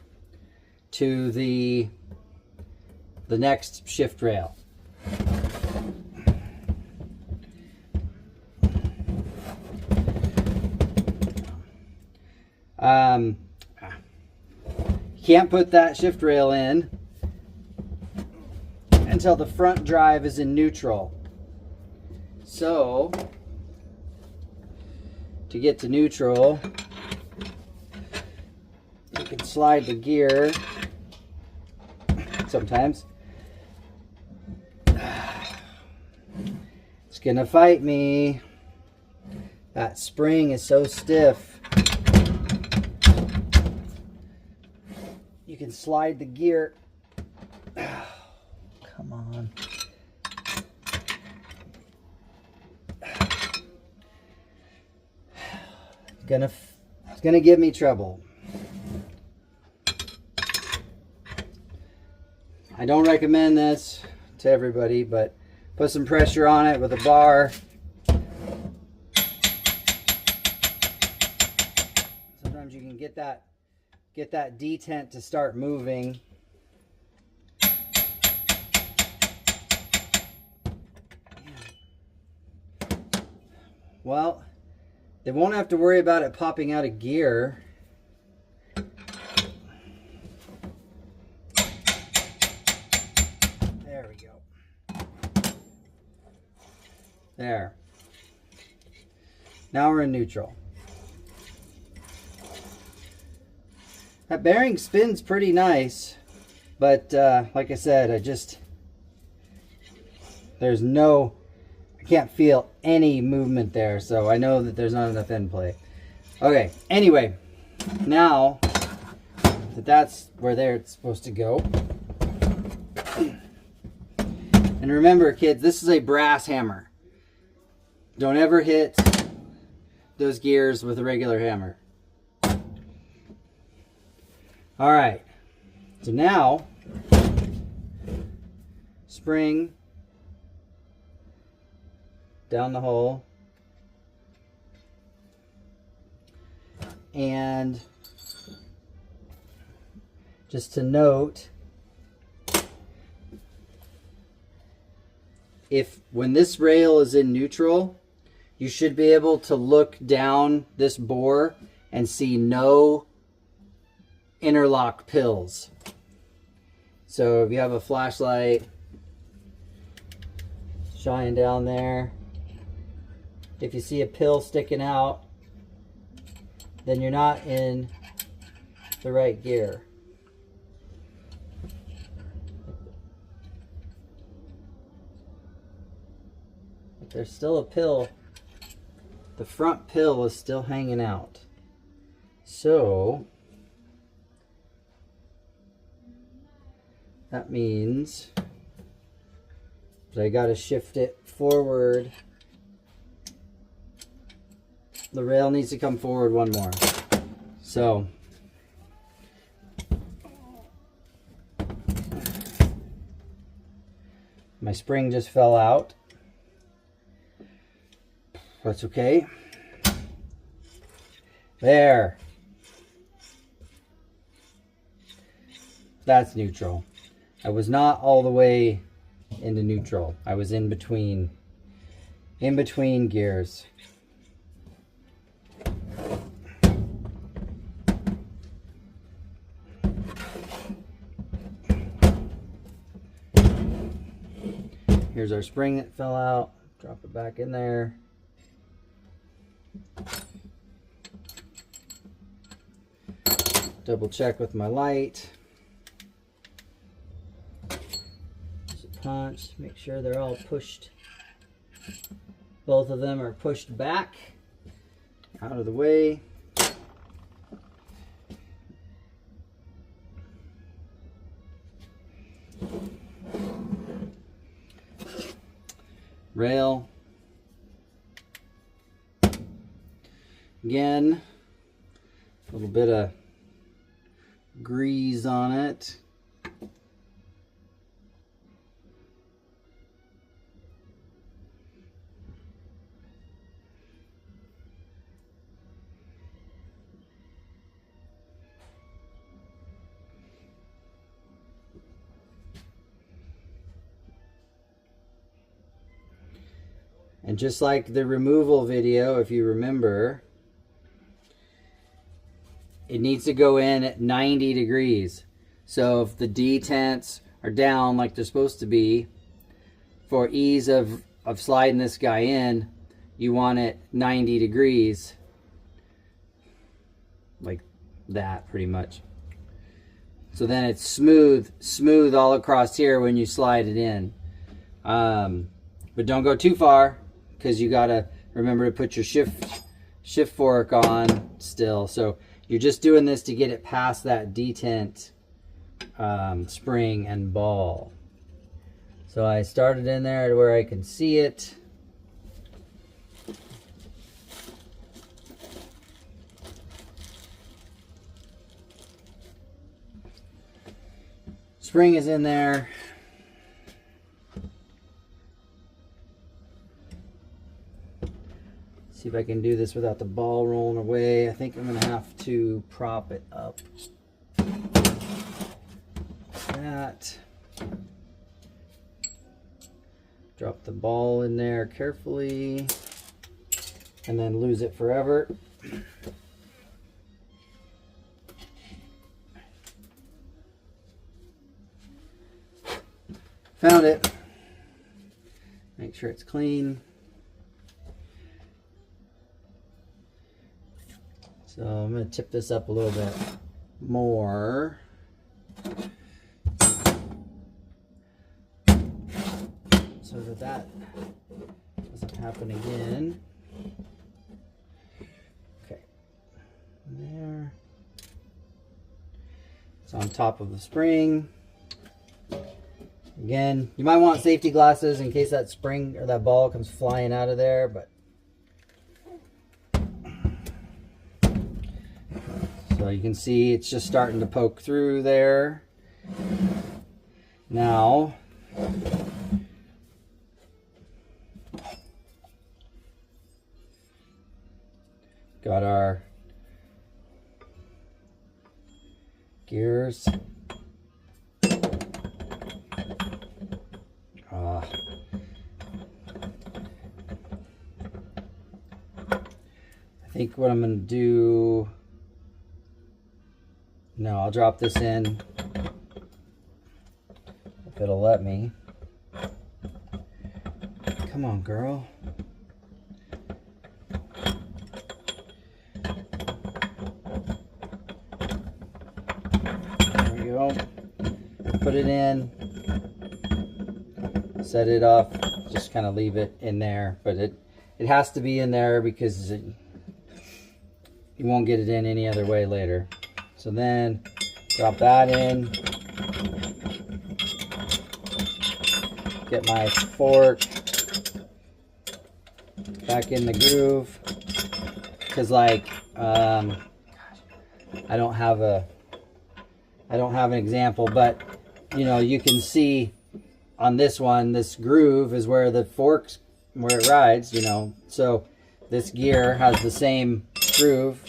to the next shift rail. Can't put that shift rail in until the front drive is in neutral. So, to get to neutral, you can slide the gear sometimes. It's gonna fight me. That spring is so stiff. You can slide the gear. Oh, come on. It's gonna give me trouble. I don't recommend this to everybody, but put some pressure on it with a bar. Sometimes you can get that detent to start moving. Well, they won't have to worry about it popping out of gear. There we go. There. Now we're in neutral. That bearing spins pretty nice, but like I said, I can't feel any movement there, so I know that there's not enough end play. Okay, anyway, now that that's where it's supposed to go. And remember, kids, this is a brass hammer. Don't ever hit those gears with a regular hammer. All right, so now, spring, down the hole. And just to note, when this rail is in neutral, you should be able to look down this bore and see no interlock pills. So if you have a flashlight, shine down there. If you see a pill sticking out, then you're not in the right gear. If there's still a pill, the front pill is still hanging out. So that means that I got to shift it forward. The rail needs to come forward one more. So my spring just fell out. That's okay. There. That's neutral. I was not all the way into neutral. I was in between gears. Here's our spring that fell out. Drop it back in there. Double check with my light. Just punch, make sure they're all pushed. Both of them are pushed back, out of the way. Rail. Again, a little bit of grease on it. And just like the removal video, if you remember, it needs to go in at 90 degrees. So if the detents are down like they're supposed to be, for ease of sliding this guy in, you want it 90 degrees. Like that, pretty much. So then it's smooth all across here when you slide it in. But don't go too far, because you gotta remember to put your shift fork on still. So you're just doing this to get it past that detent spring and ball. So I started in there to where I can see it. Spring is in there. See if I can do this without the ball rolling away. I think I'm gonna have to prop it up. That. Drop the ball in there carefully and then lose it forever. Found it. Make sure it's clean. So I'm going to tip this up a little bit more. So that doesn't happen again. Okay. There. It's on top of the spring. Again, you might want safety glasses in case that spring or that ball comes flying out of there, but so you can see it's just starting to poke through there. Now, got our gears. I think what I'm going to do... No, I'll drop this in if it'll let me. Come on, girl. There we go. Put it in. Set it up. Just kind of leave it in there. But it has to be in there because you won't get it in any other way later. So then drop that in. Get my fork back in the groove. Cause like I don't have an example, but you know, you can see on this one, this groove is where the fork's where it rides, you know. So this gear has the same groove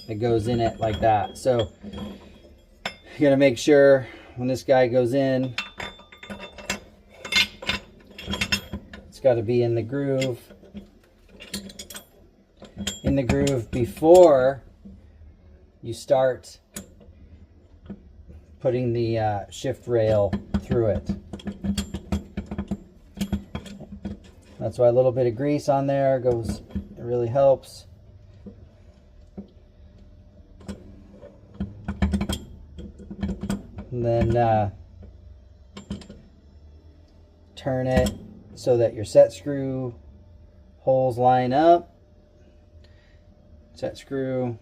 that goes in it like that. So you gotta make sure when this guy goes in, it's got to be in the groove before you start putting the shift rail through it. That's why a little bit of grease on there goes, it really helps. And then turn it so that your set screw holes line up. Set screw.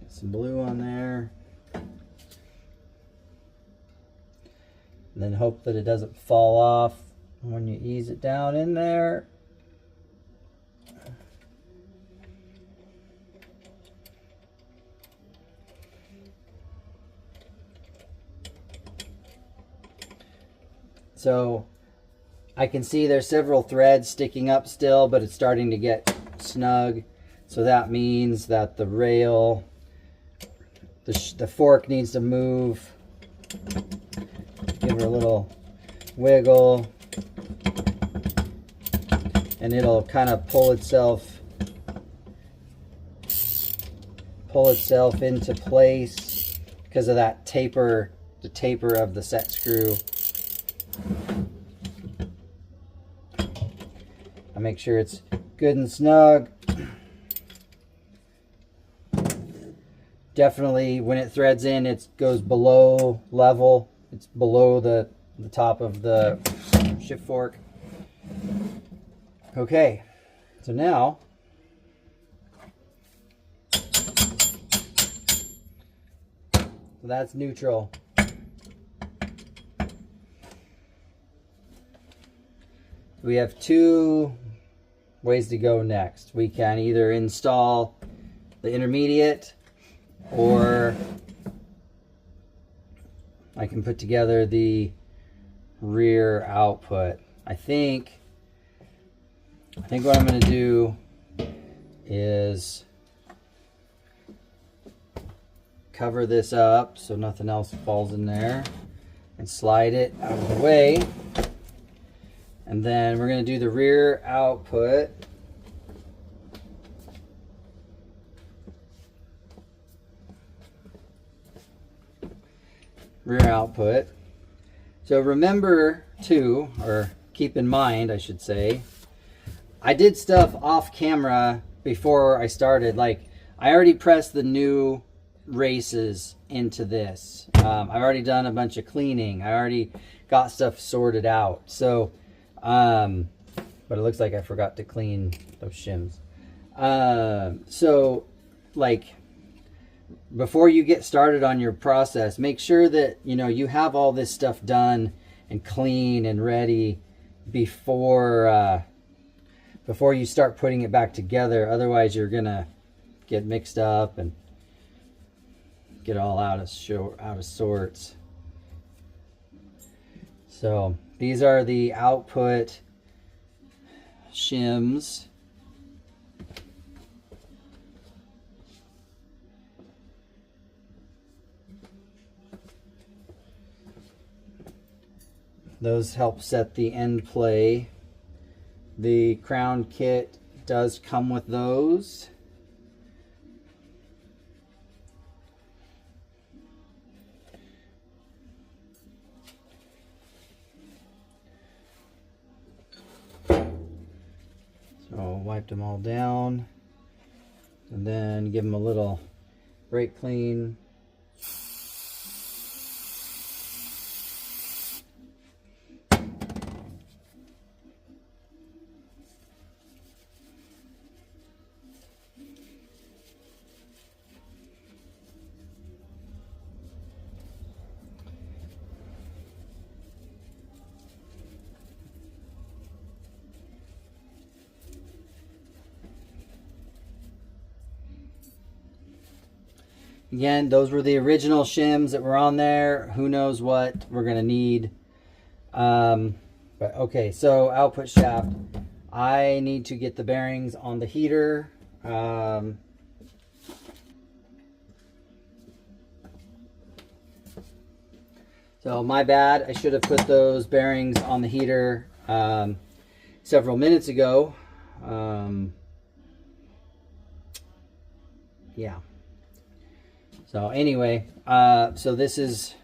Some blue on there. And then hope that it doesn't fall off when you ease it down in there. So I can see there's several threads sticking up still, but it's starting to get snug. So that means that the rail, the fork needs to move. Give her a little wiggle, and it'll kind of pull itself into place because of that taper, the taper of the set screw. I make sure it's good and snug. Definitely when it threads in, it goes below level. It's below the top of the shift fork. Okay, so now that's neutral. We have two ways to go next. We can either install the intermediate, or I can put together the rear output. I think what I'm going to do is cover this up so nothing else falls in there and slide it out of the way. And then we're going to do the rear output. Rear output. So remember too, or keep in mind, I should say, I did stuff off camera before I started. Like, I already pressed the new races into this. I've already done a bunch of cleaning. I already got stuff sorted out. So, but it looks like I forgot to clean those shims. So, like, before you get started on your process, make sure that you have all this stuff done and clean and ready before you start putting it back together. Otherwise, you're gonna get mixed up and get all out of sorts. So these are the output shims. Those help set the end play. The Crown kit does come with those. So wiped them all down and then give them a little brake clean. Again, those were the original shims that were on there. Who knows what we're going to need. But okay, so output shaft. I need to get the bearings on the heater. So my bad. I should have put those bearings on the heater several minutes ago. Yeah. So anyway, so this is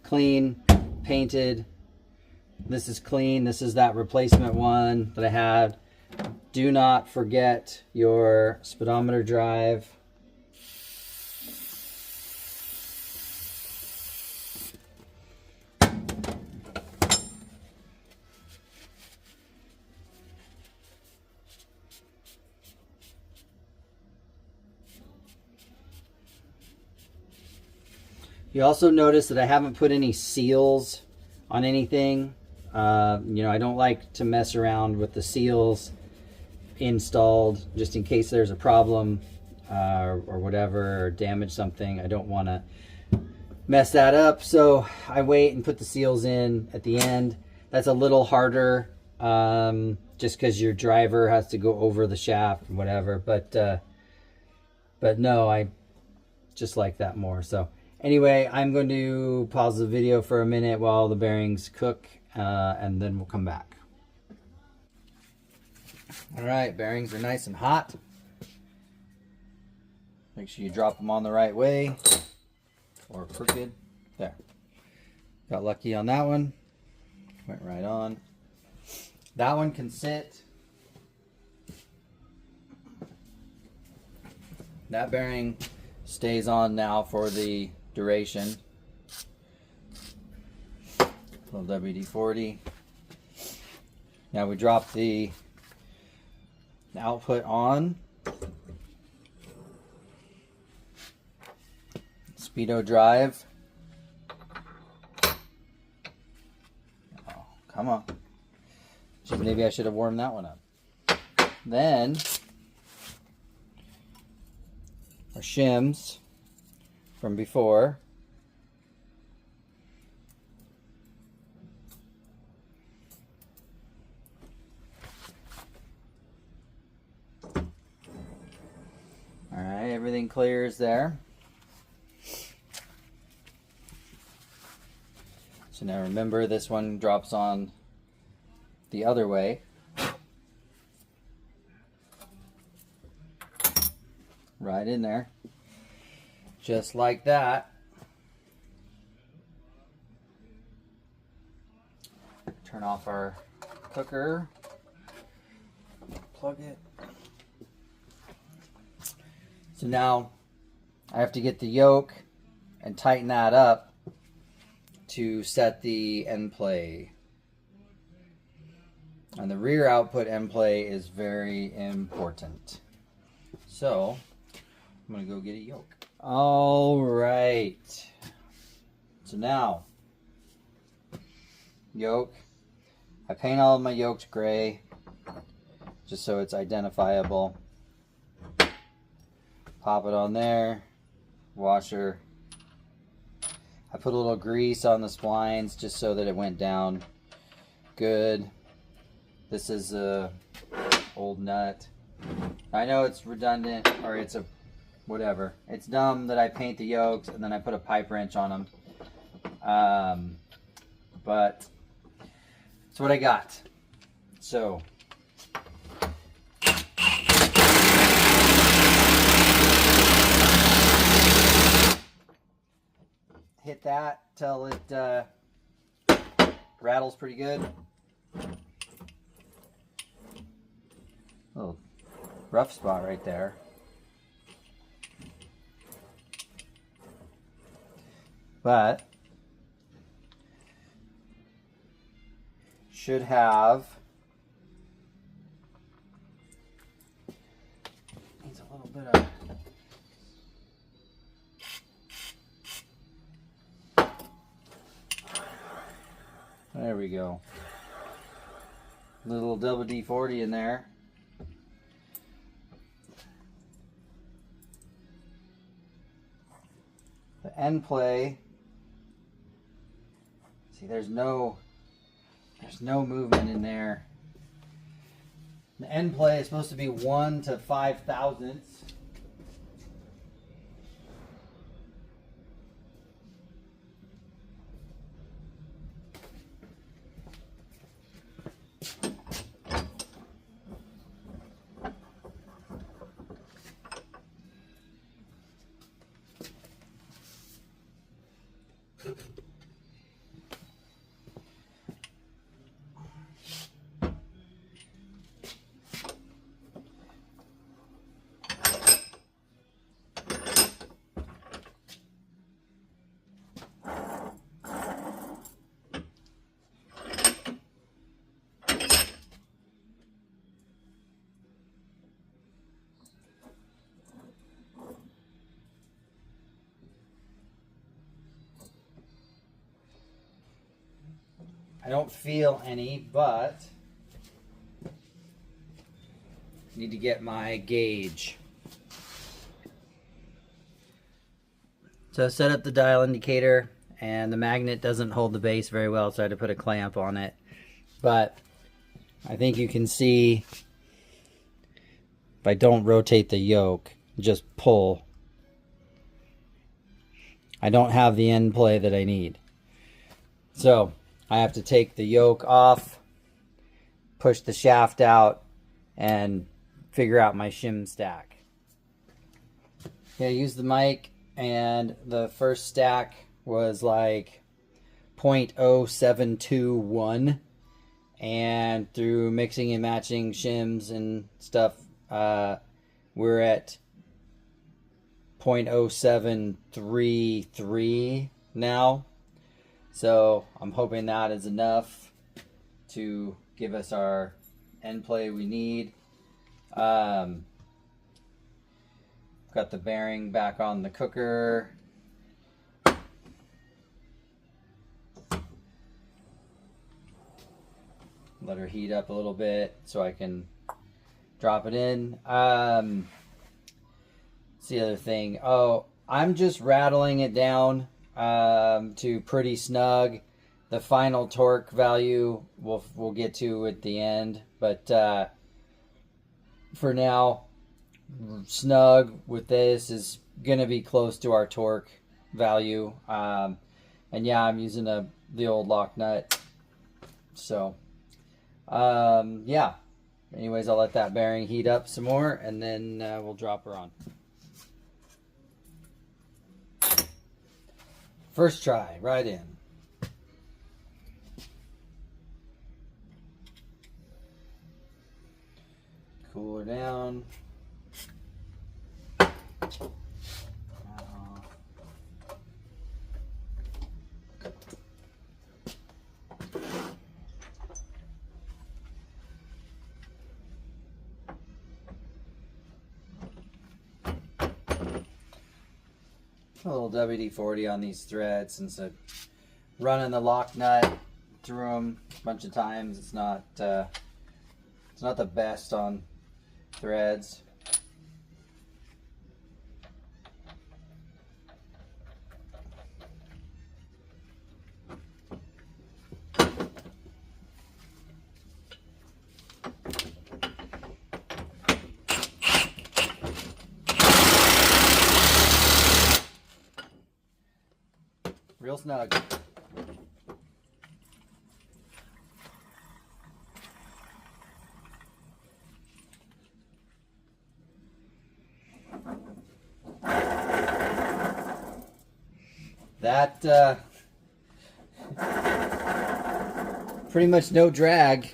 clean, painted. This is clean. This is that replacement one that I had. Do not forget your speedometer drive. You also notice that I haven't put any seals on anything. I don't like to mess around with the seals installed just in case there's a problem or whatever, or damage something. I don't want to mess that up, so I wait and put the seals in at the end. That's a little harder just because your driver has to go over the shaft and whatever, but no, I just like that more. So anyway, I'm going to pause the video for a minute while the bearings cook, and then we'll come back. All right, bearings are nice and hot. Make sure you drop them on the right way, or crooked. There. Got lucky on that one. Went right on. That one can sit. That bearing stays on now for the duration. Little WD-40. Now we drop the output on. Speedo drive. Oh, come on. Maybe I should have warmed that one up. Then our shims from before. All right, everything clears there. So now remember, this one drops on the other way. Right in there. Just like that. Turn off our cooker. Plug it. So now I have to get the yoke and tighten that up to set the end play. And the rear output end play is very important. So I'm gonna go get a yoke. All right. So now, yolk. I paint all of my yolks gray, just so it's identifiable. Pop it on there. Washer. I put a little grease on the splines just so that it went down good. This is a old nut. I know it's redundant, or it's a whatever. It's dumb that I paint the yolks and then I put a pipe wrench on them. But that's what I got. So hit that till it rattles pretty good. Little rough spot right there. But should have, needs a little bit of, there we go. Little double D40 in there. The end play, see, there's no movement in there. The end play is supposed to be 1 to 5 thousandths. I don't feel any, but need to get my gauge. So I set up the dial indicator, and the magnet doesn't hold the base very well, so I had to put a clamp on it. But I think you can see, if I don't rotate the yoke, just pull, I don't have the end play that I need. So I have to take the yoke off, push the shaft out, and figure out my shim stack. Yeah, I used the mic, and the first stack was like 0.0721, and through mixing and matching shims and stuff, we're at 0.0733 now. So I'm hoping that is enough to give us our end play we need. Got the bearing back on the cooker. Let her heat up a little bit so I can drop it in. That's the other thing. Oh, I'm just rattling it down to pretty snug. The final torque value we'll get to at the end, but for now, snug with this is gonna be close to our torque value. And yeah, I'm using the old lock nut. So yeah. Anyways, I'll let that bearing heat up some more, and then we'll drop her on. First try, right in. Cool her down. A little WD-40 on these threads, since I'm running the lock nut through them a bunch of times. It's not the best on threads. Real snug. That pretty much no drag.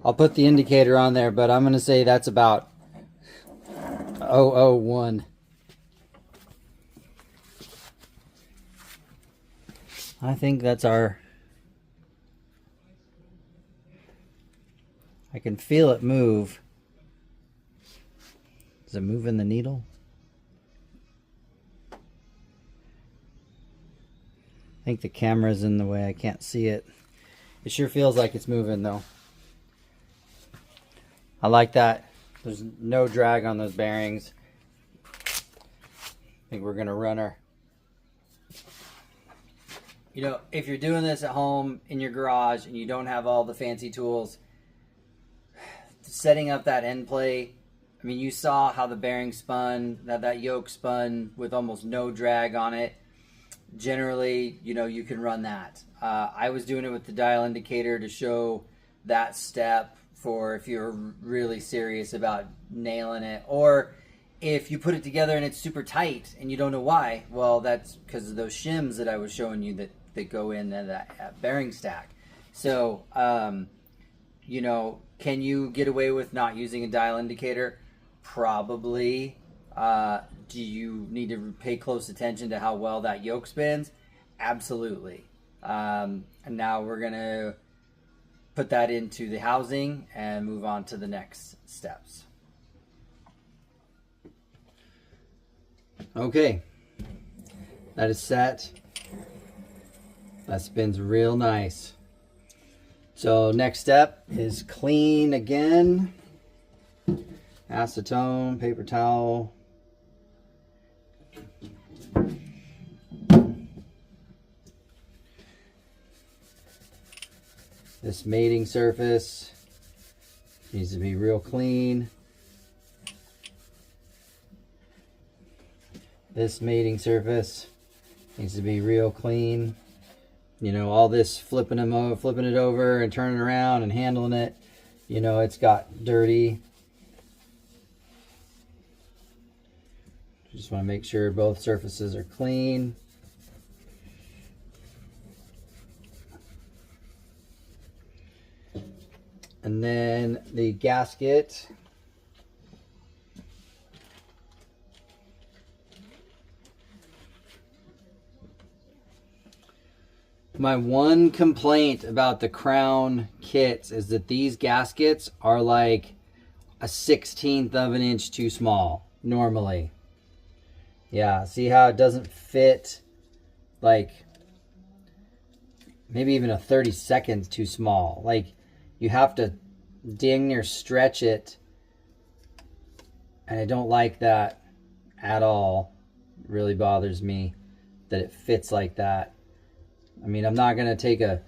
I'll put the indicator on there, but I'm going to say that's about 001. I think that's our... I can feel it move. Is it moving the needle? I think the camera's in the way. I can't see it. It sure feels like it's moving though. I like that. There's no drag on those bearings. I think we're gonna run our... You know, if you're doing this at home in your garage and you don't have all the fancy tools, setting up that end plate, I mean, you saw how the bearing spun, that yoke spun with almost no drag on it. Generally, you know, you can run that. I was doing it with the dial indicator to show that step for if you're really serious about nailing it, or if you put it together and it's super tight and you don't know why. Well, that's because of those shims that I was showing you that go in that bearing stack. So, you know, can you get away with not using a dial indicator? Probably. Do you need to pay close attention to how well that yoke spins? Absolutely. And now we're going to put that into the housing and move on to the next steps. Okay, that is set. That spins real nice. So next step is clean again. Acetone, paper towel. This mating surface needs to be real clean. This mating surface needs to be real clean. You know, all this flipping it over and turning around and handling it, you know, it's got dirty. Just want to make sure both surfaces are clean. And then the gasket. My one complaint about the Crown kits is that these gaskets are like a 1/16 of an inch too small normally. Yeah, see how it doesn't fit, like maybe even a 32nd too small. Like you have to dang near stretch it, and I don't like that at all. It really bothers me that it fits like that. I mean, I'm not gonna take a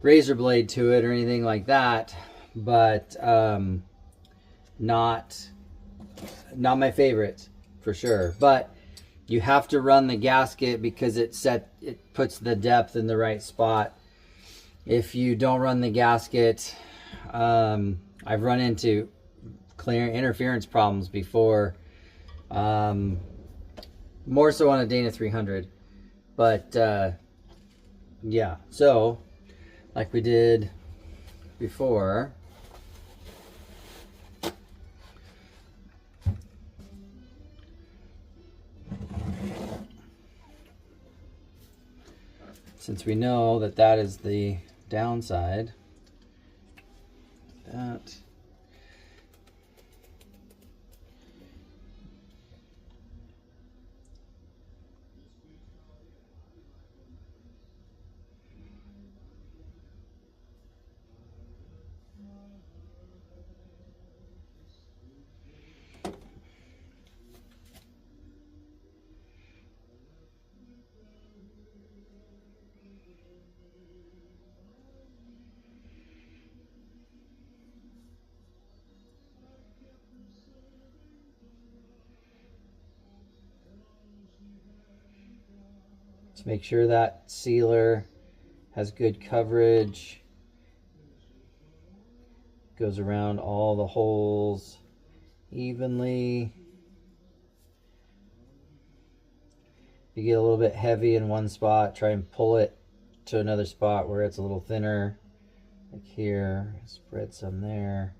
razor blade to it or anything like that, but not my favorite for sure. But you have to run the gasket because it puts the depth in the right spot. If you don't run the gasket, I've run into clear interference problems before, more so on a Dana 300, but yeah, so like we did before, since we know that that is the downside, Just make sure that sealer has good coverage. Goes around all the holes evenly. If you get a little bit heavy in one spot, try and pull it to another spot where it's a little thinner. Like here, spread some there.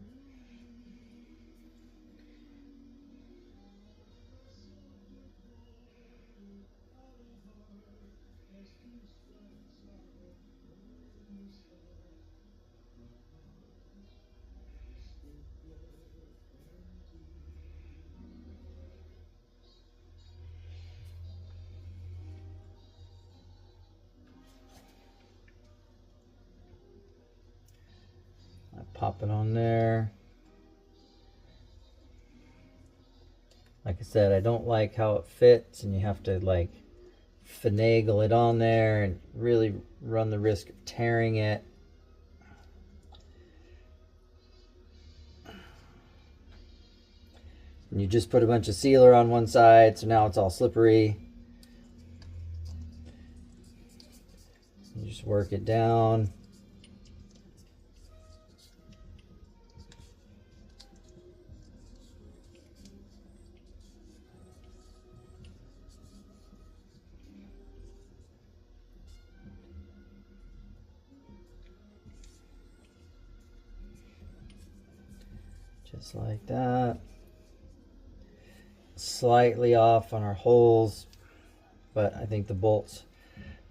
Pop it on there. Like I said, I don't like how it fits, and you have to like finagle it on there and really run the risk of tearing it. And you just put a bunch of sealer on one side, so now it's all slippery. You just work it down. Just like that. Slightly off on our holes, but I think the bolts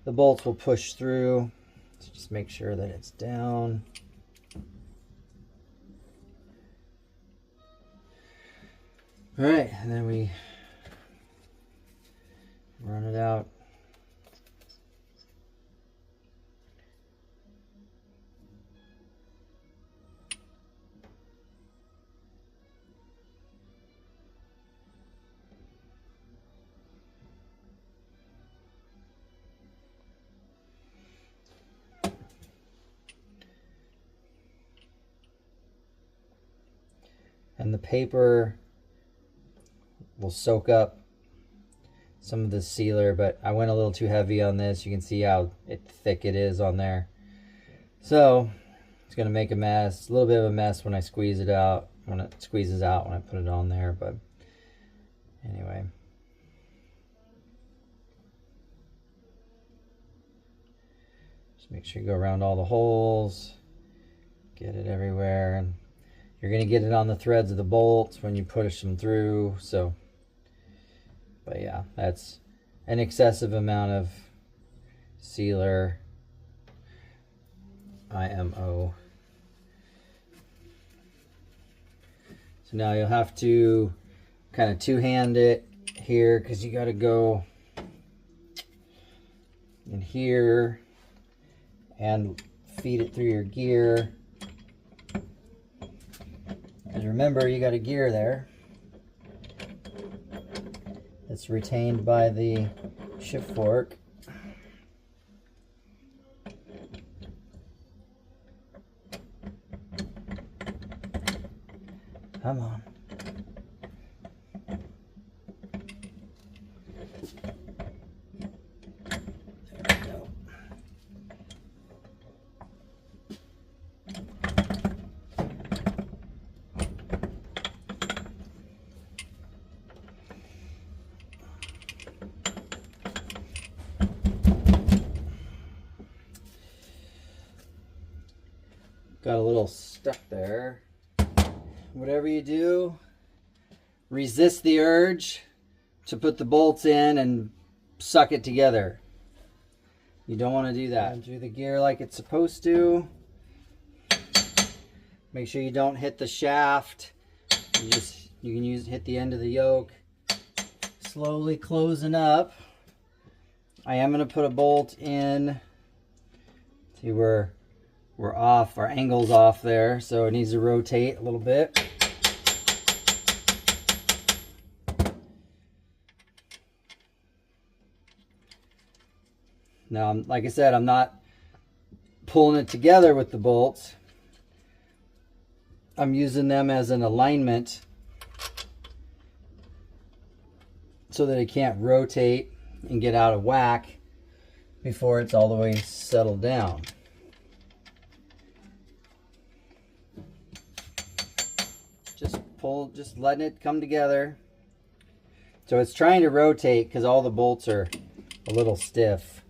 will push through. So just make sure that it's down. All right, and then we run it out. And the paper will soak up some of the sealer, but I went a little too heavy on this. You can see how thick it is on there. So it's gonna make a mess, a little bit of a mess when I squeeze it out, when it squeezes out when I put it on there, but anyway. Just make sure you go around all the holes, get it everywhere, and you're going to get it on the threads of the bolts when you push them through. So, but yeah, that's an excessive amount of sealer, IMO. So now you'll have to kind of two-hand it here, because you got to go in here and feed it through your gear. And remember, you got a gear there. It's retained by the shift fork. Come on. There we go. Got a little stuck there. Whatever you do, resist the urge to put the bolts in and suck it together. You don't want to do that. And do the gear like it's supposed to. Make sure you don't hit the shaft. You can hit the end of the yoke. Slowly closing up. I am going to put a bolt in. See, we're off, our angle's off there, so it needs to rotate a little bit. Now, like I said, I'm not pulling it together with the bolts. I'm using them as an alignment so that it can't rotate and get out of whack before it's all the way settled down. Just letting it come together. So it's trying to rotate because all the bolts are a little stiff.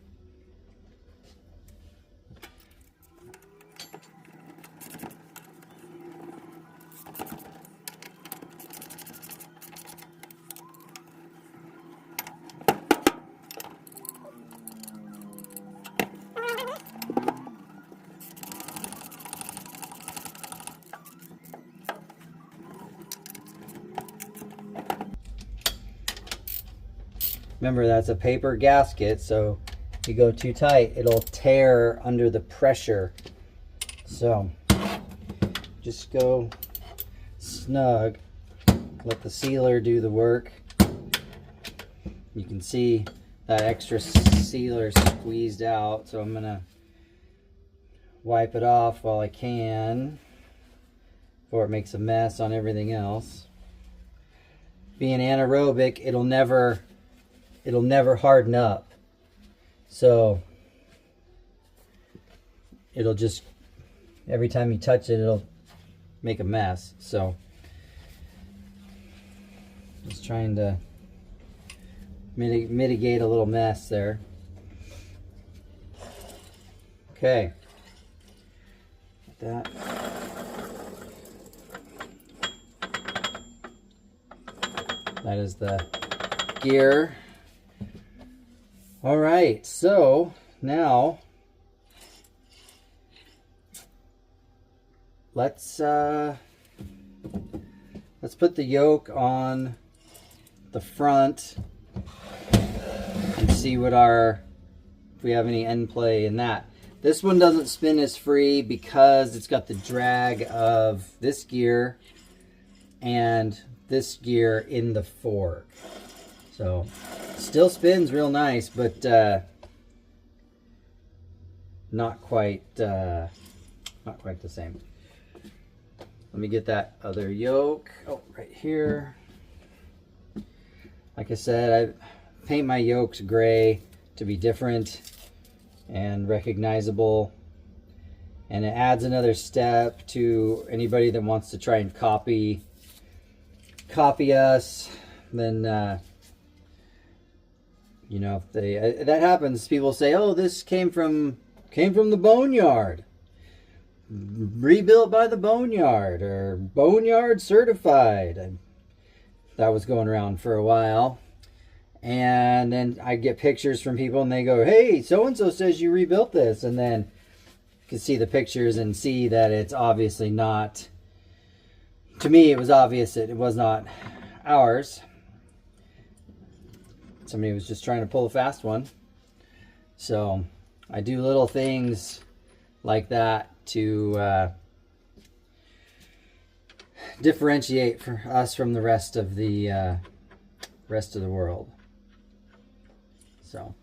Remember, that's a paper gasket, so if you go too tight, it'll tear under the pressure. So just go snug, let the sealer do the work. You can see that extra sealer squeezed out, so I'm gonna wipe it off while I can before it makes a mess on everything else. Being anaerobic, it'll never harden up, so it'll just, every time you touch it, it'll make a mess. So just trying to mitigate a little mess there. Okay, that is the gear. All right, so now let's put the yoke on the front and see what if we have any end play in that. This one doesn't spin as free because it's got the drag of this gear and this gear in the fork. So still spins real nice, but not quite the same. Let me get that other yoke. Oh, right here. Like I said, I paint my yokes gray to be different and recognizable, and it adds another step to anybody that wants to try and copy us. Then you know, if that happens, people say, "Oh, this came from the boneyard, rebuilt by the boneyard, or boneyard certified." And that was going around for a while, and then I get pictures from people, and they go, "Hey, so and so says you rebuilt this," and then you can see the pictures and see that it's obviously not. To me, it was obvious that it was not ours. Somebody was just trying to pull a fast one. So I do little things like that to differentiate for us from the rest of the world. So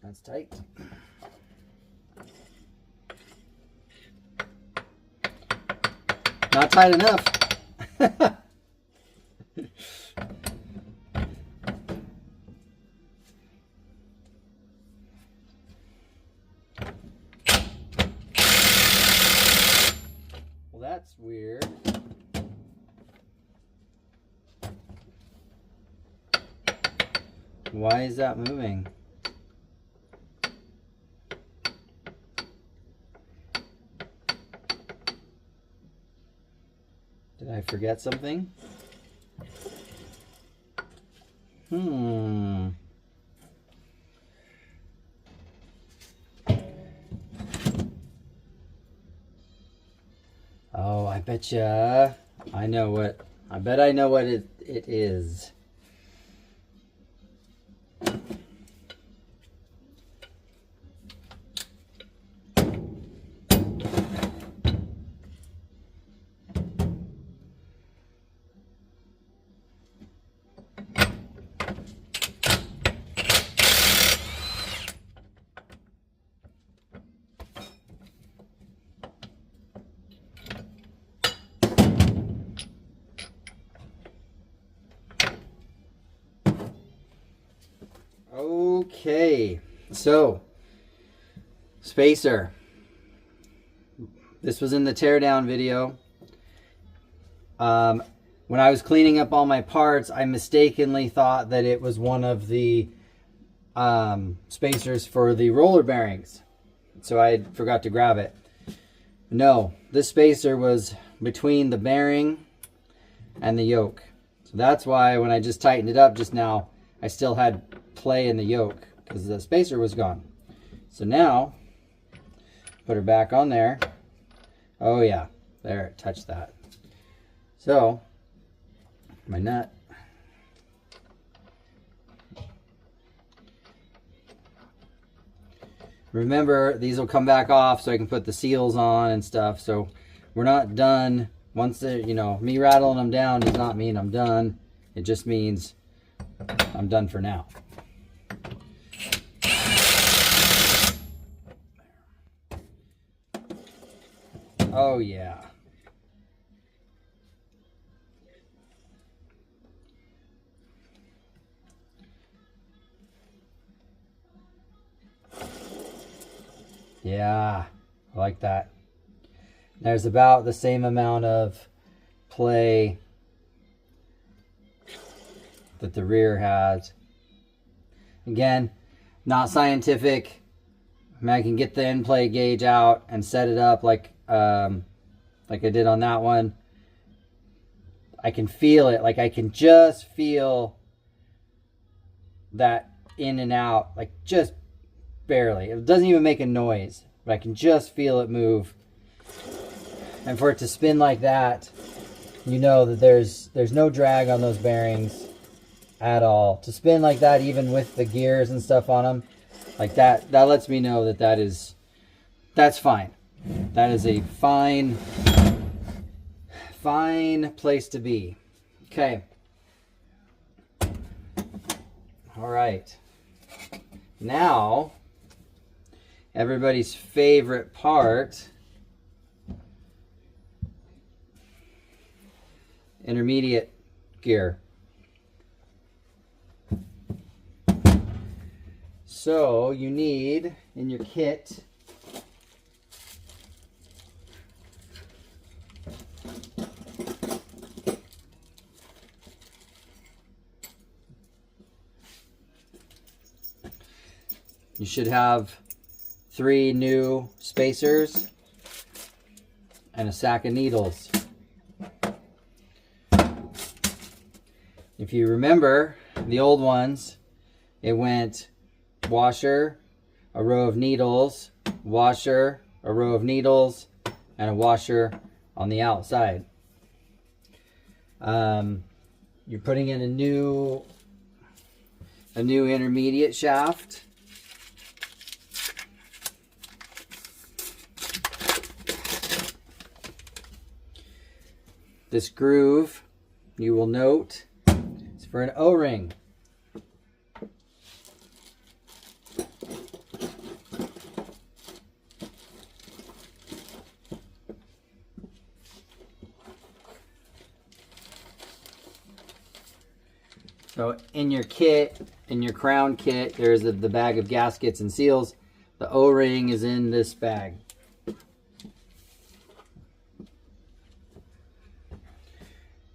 that's tight. Not tight enough. Well, that's weird. Why is that moving? Did I forget something? Oh, I betcha. I bet I know what it is. Okay, so spacer. This was in the teardown video. When I was cleaning up all my parts, I mistakenly thought that it was one of the spacers for the roller bearings. So I forgot to grab it. No, this spacer was between the bearing and the yoke. So that's why when I just tightened it up just now, I still had play in the yoke because the spacer was gone. So now, put her back on there. Oh yeah, there, it touched that. So, my nut. Remember, these will come back off so I can put the seals on and stuff. So we're not done. Once they're, you know, me rattling them down does not mean I'm done. It just means I'm done for now. Oh yeah. Yeah, I like that. There's about the same amount of play that the rear has. Again, not scientific. I mean, I can get the end play gauge out and set it up like I did on that one. I can feel it. Like I can just feel that in and out, like just barely. It doesn't even make a noise, but I can just feel it move. And for it to spin like that, you know that there's no drag on those bearings at all. To spin like that, even with the gears and stuff on them, like that lets me know that that's fine. That is a fine place to be. Okay. All right. Now, everybody's favorite part, intermediate gear. So you need in your kit you should have 3 new spacers and a sack of needles. If you remember the old ones, it went washer, a row of needles, washer, a row of needles, and a washer on the outside. You're putting in a new intermediate shaft. This groove, you will note, is for an O-ring. So in your kit, in your Crown kit, there's the bag of gaskets and seals. The O-ring is in this bag.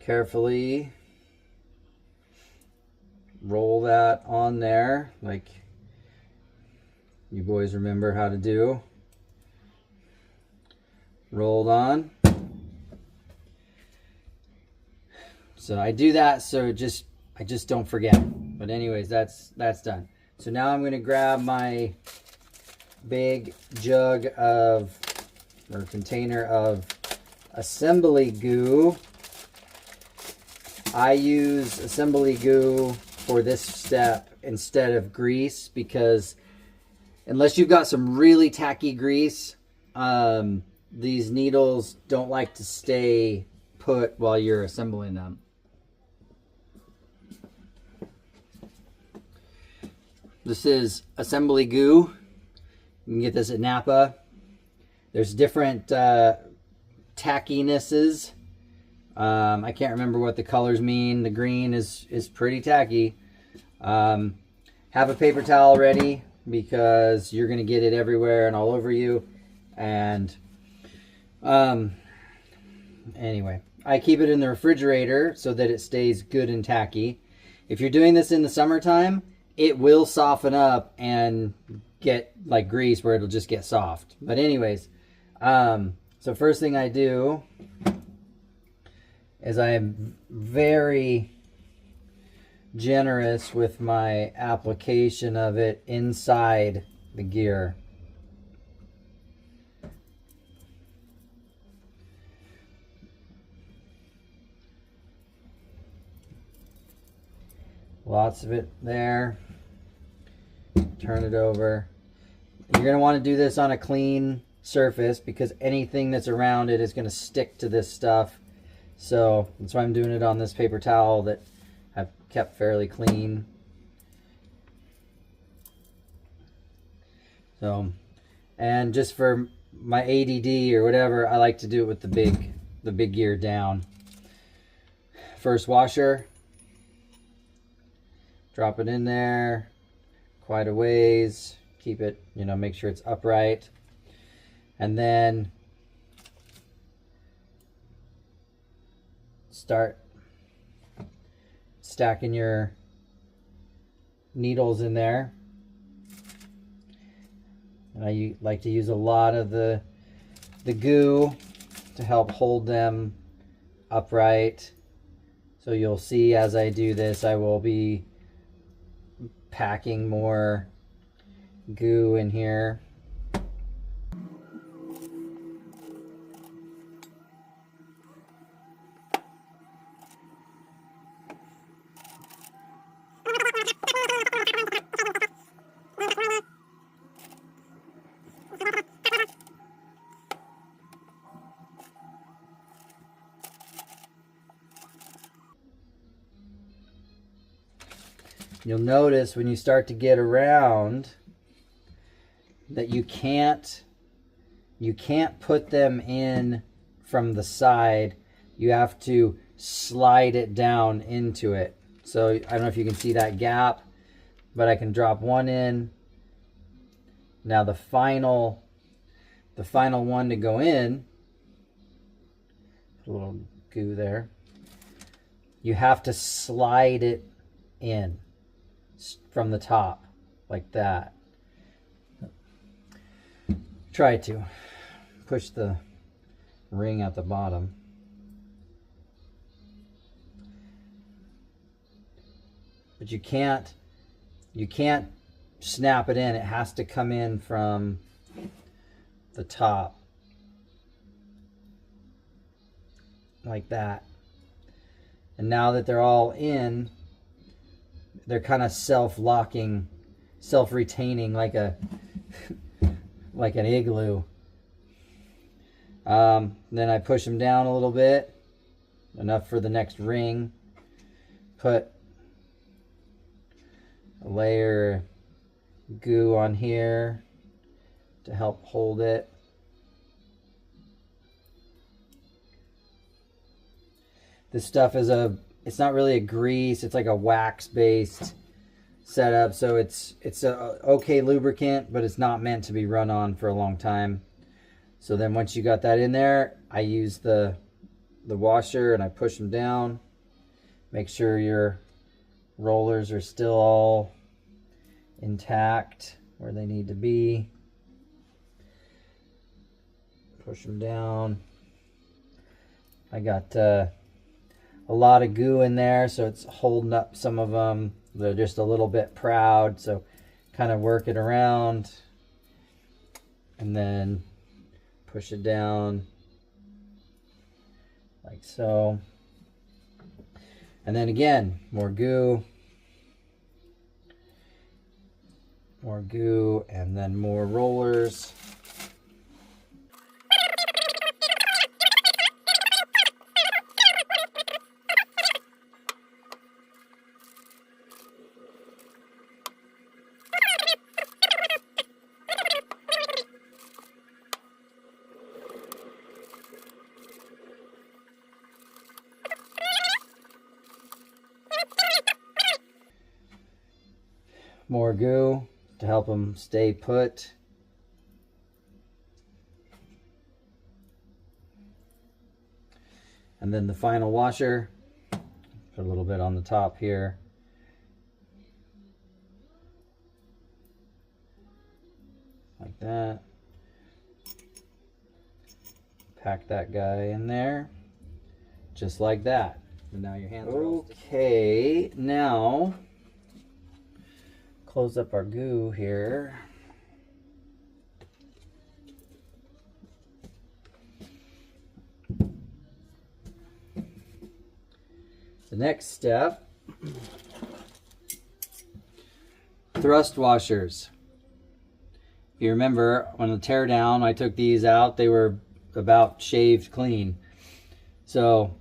Carefully roll that on there like you boys remember how to do. Rolled on. So I do that so I just don't forget. But anyways, that's done. So now I'm going to grab my big jug of, or container of assembly goo. I use assembly goo for this step instead of grease because unless you've got some really tacky grease, these needles don't like to stay put while you're assembling them. This is assembly goo. You can get this at Napa. There's different tackinesses. I can't remember what the colors mean. The green is pretty tacky. have a paper towel ready because you're going to get it everywhere and all over you. And anyway, I keep it in the refrigerator so that it stays good and tacky. If you're doing this in the summertime, it will soften up and get like grease where it'll just get soft. But anyways, so first thing I do is I am very generous with my application of it inside the gear. Lots of it there. Turn it over. You're going to want to do this on a clean surface because anything that's around it is going to stick to this stuff. So that's why I'm doing it on this paper towel that I've kept fairly clean. So, and just for my ADD or whatever, I like to do it with the big gear down. First washer. Drop it in there quite a ways. Keep it, make sure it's upright. And then start stacking your needles in there. And I like to use a lot of the goo to help hold them upright. So you'll see as I do this, I will be packing more goo in here. You'll notice when you start to get around that you can't put them in from the side. You have to slide it down into it. So I don't know if you can see that gap, but I can drop one in. Now the final one to go in, a little goo there. You have to slide it in from the top like that. Try to push the ring at the bottom. But you can't snap it in. It has to come in from the top like that. And now that they're all in, they're kind of self-locking, self-retaining like an igloo. Then I push them down a little bit, enough for the next ring. Put a layer of goo on here to help hold it. This stuff is it's not really a grease, it's like a wax-based setup, so it's a okay lubricant, but it's not meant to be run on for a long time. So then once you got that in there, I use the washer and I push them down. Make sure your rollers are still all intact where they need to be. Push them down. I got a lot of goo in there, so it's holding up some of them. They're just a little bit proud, so kind of work it around and then push it down like so. And then again, more goo, and then more rollers. more goo to help them stay put. And then the final washer, put a little bit on the top here. Like that. Pack that guy in there, just like that. And now your hands are okay. Now, close up our goo here. The next step, thrust washers. If you remember, on the tear down, I took these out. They were about shaved clean. So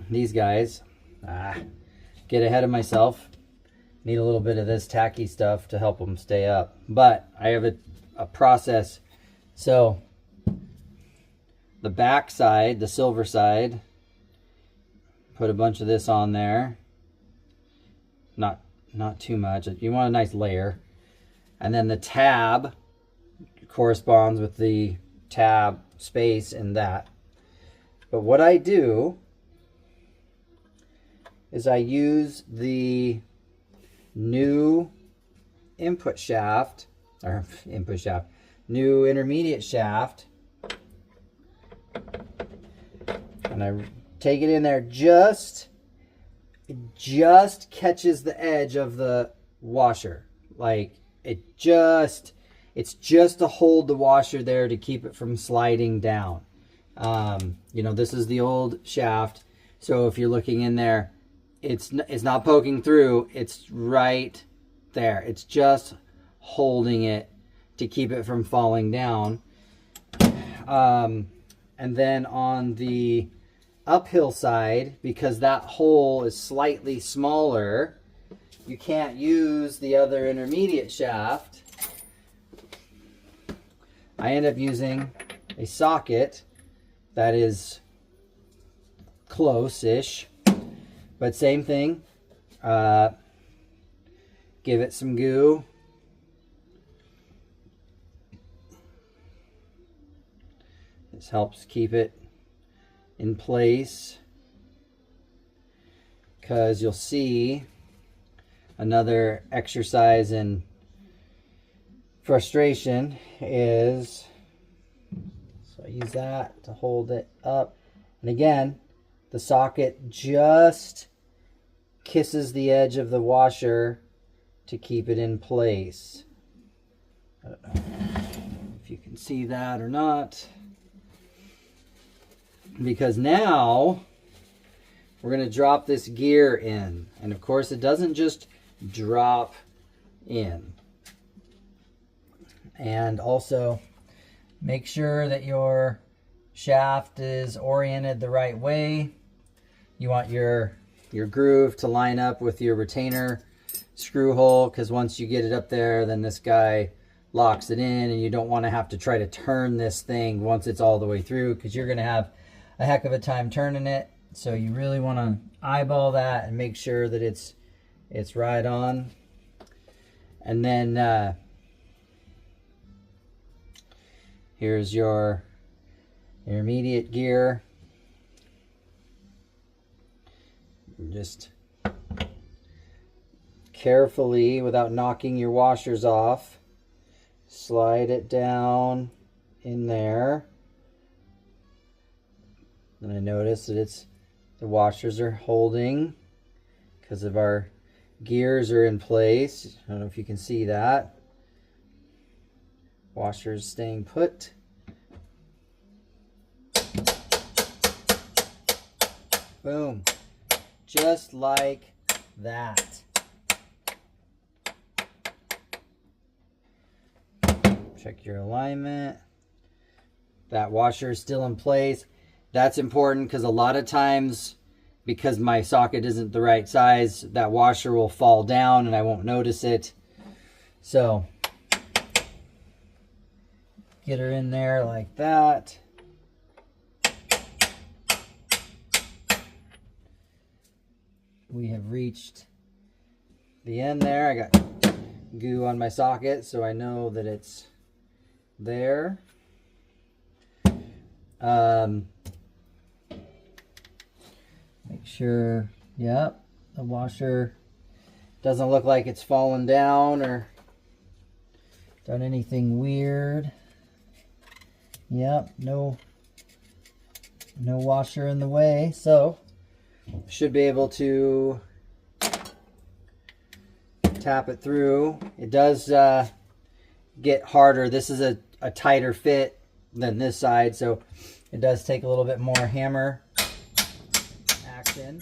these guys, get ahead of myself. Need a little bit of this tacky stuff to help them stay up. But I have a process. So the back side, the silver side, put a bunch of this on there. Not too much. You want a nice layer. And then the tab corresponds with the tab space in that. But what I do is I use the new input shaft, or new intermediate shaft, and I take it in there, it just catches the edge of the washer. Like it's just to hold the washer there to keep it from sliding down. You know, this is the old shaft, so if you're looking in there, it's not poking through, it's right there. It's just holding it to keep it from falling down. And then on the uphill side, because that hole is slightly smaller, you can't use the other intermediate shaft. I end up using a socket that is close-ish, but same thing. Give it some goo. This helps keep it in place, because you'll see another exercise in frustration is, so I use that to hold it up, and again the socket just kisses the edge of the washer to keep it in place. I don't know if you can see that or not, because now we're going to drop this gear in, and of course it doesn't just drop in. And also make sure that your shaft is oriented the right way. You want your groove to line up with your retainer screw hole, because once you get it up there, then this guy locks it in, and you don't want to have to try to turn this thing once it's all the way through, because you're going to have a heck of a time turning it. So you really want to eyeball that and make sure that it's right on. And then here's your intermediate gear. Just carefully, without knocking your washers off, slide it down in there. And I notice that the washers are holding because of our gears are in place. I don't know if you can see that. Washers staying put. Boom. Just like that. Check your alignment. That washer is still in place. That's important because a lot of times, because my socket isn't the right size, that washer will fall down and I won't notice it. So get her in there like that. We have reached the end there. I got goo on my socket, so I know that it's there. Make sure, yep, the washer doesn't look like it's fallen down or done anything weird. Yep, no washer in the way, so should be able to tap it through. It does get harder. This is a tighter fit than this side, so it does take a little bit more hammer action.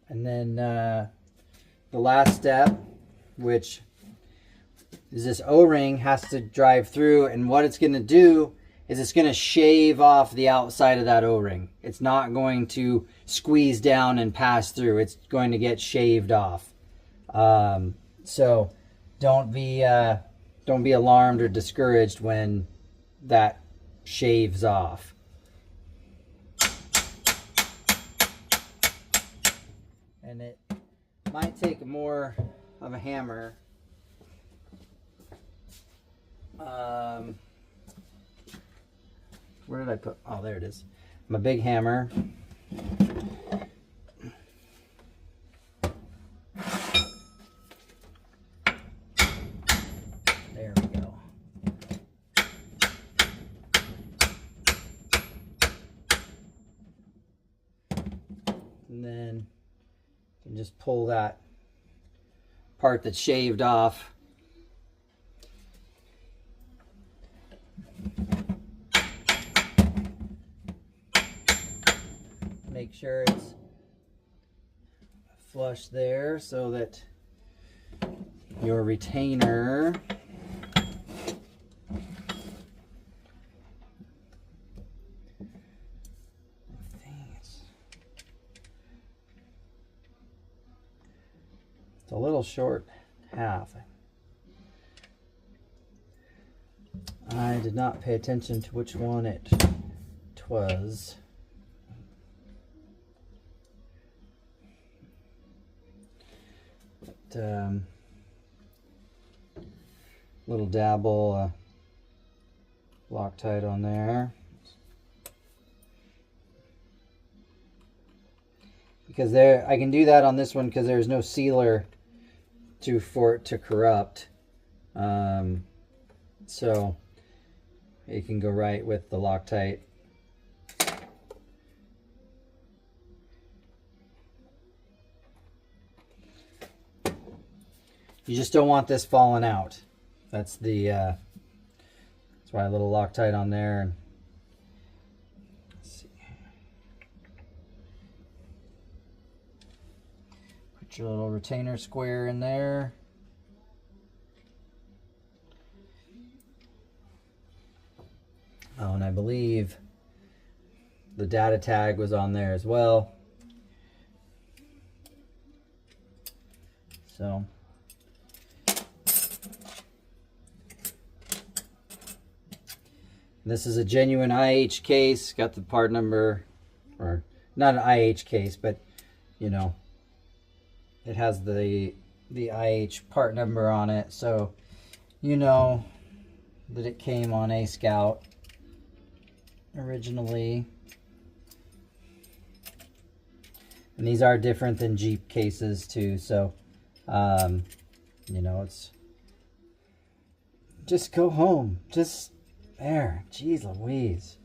And then the last step, which is this O-ring, has to drive through, and what it's going to do is it's going to shave off the outside of that O-ring. It's not going to squeeze down and pass through. It's going to get shaved off. So don't be alarmed or discouraged when that shaves off. And it might take more of a hammer. Where did I put? Oh, there it is. My big hammer. There we go. And then you can just pull that part that's shaved off. Make sure it's flush there so that your retainer it's a little short half. I did not pay attention to which one it was. Little dabble Loctite on there, because I can do that on this one because there's no sealer for it to corrupt, so it can go right with the Loctite. You just don't want this falling out. That's the that's why a little Loctite on there. Let's see. Put your little retainer square in there. Oh, and I believe the data tag was on there as well. So this is a genuine IH case. Got the part number, or not an IH case, but you know, it has the IH part number on it, so you know that it came on a Scout originally. And these are different than Jeep cases too, so you know, it's just go home. Just there. Jeez Louise.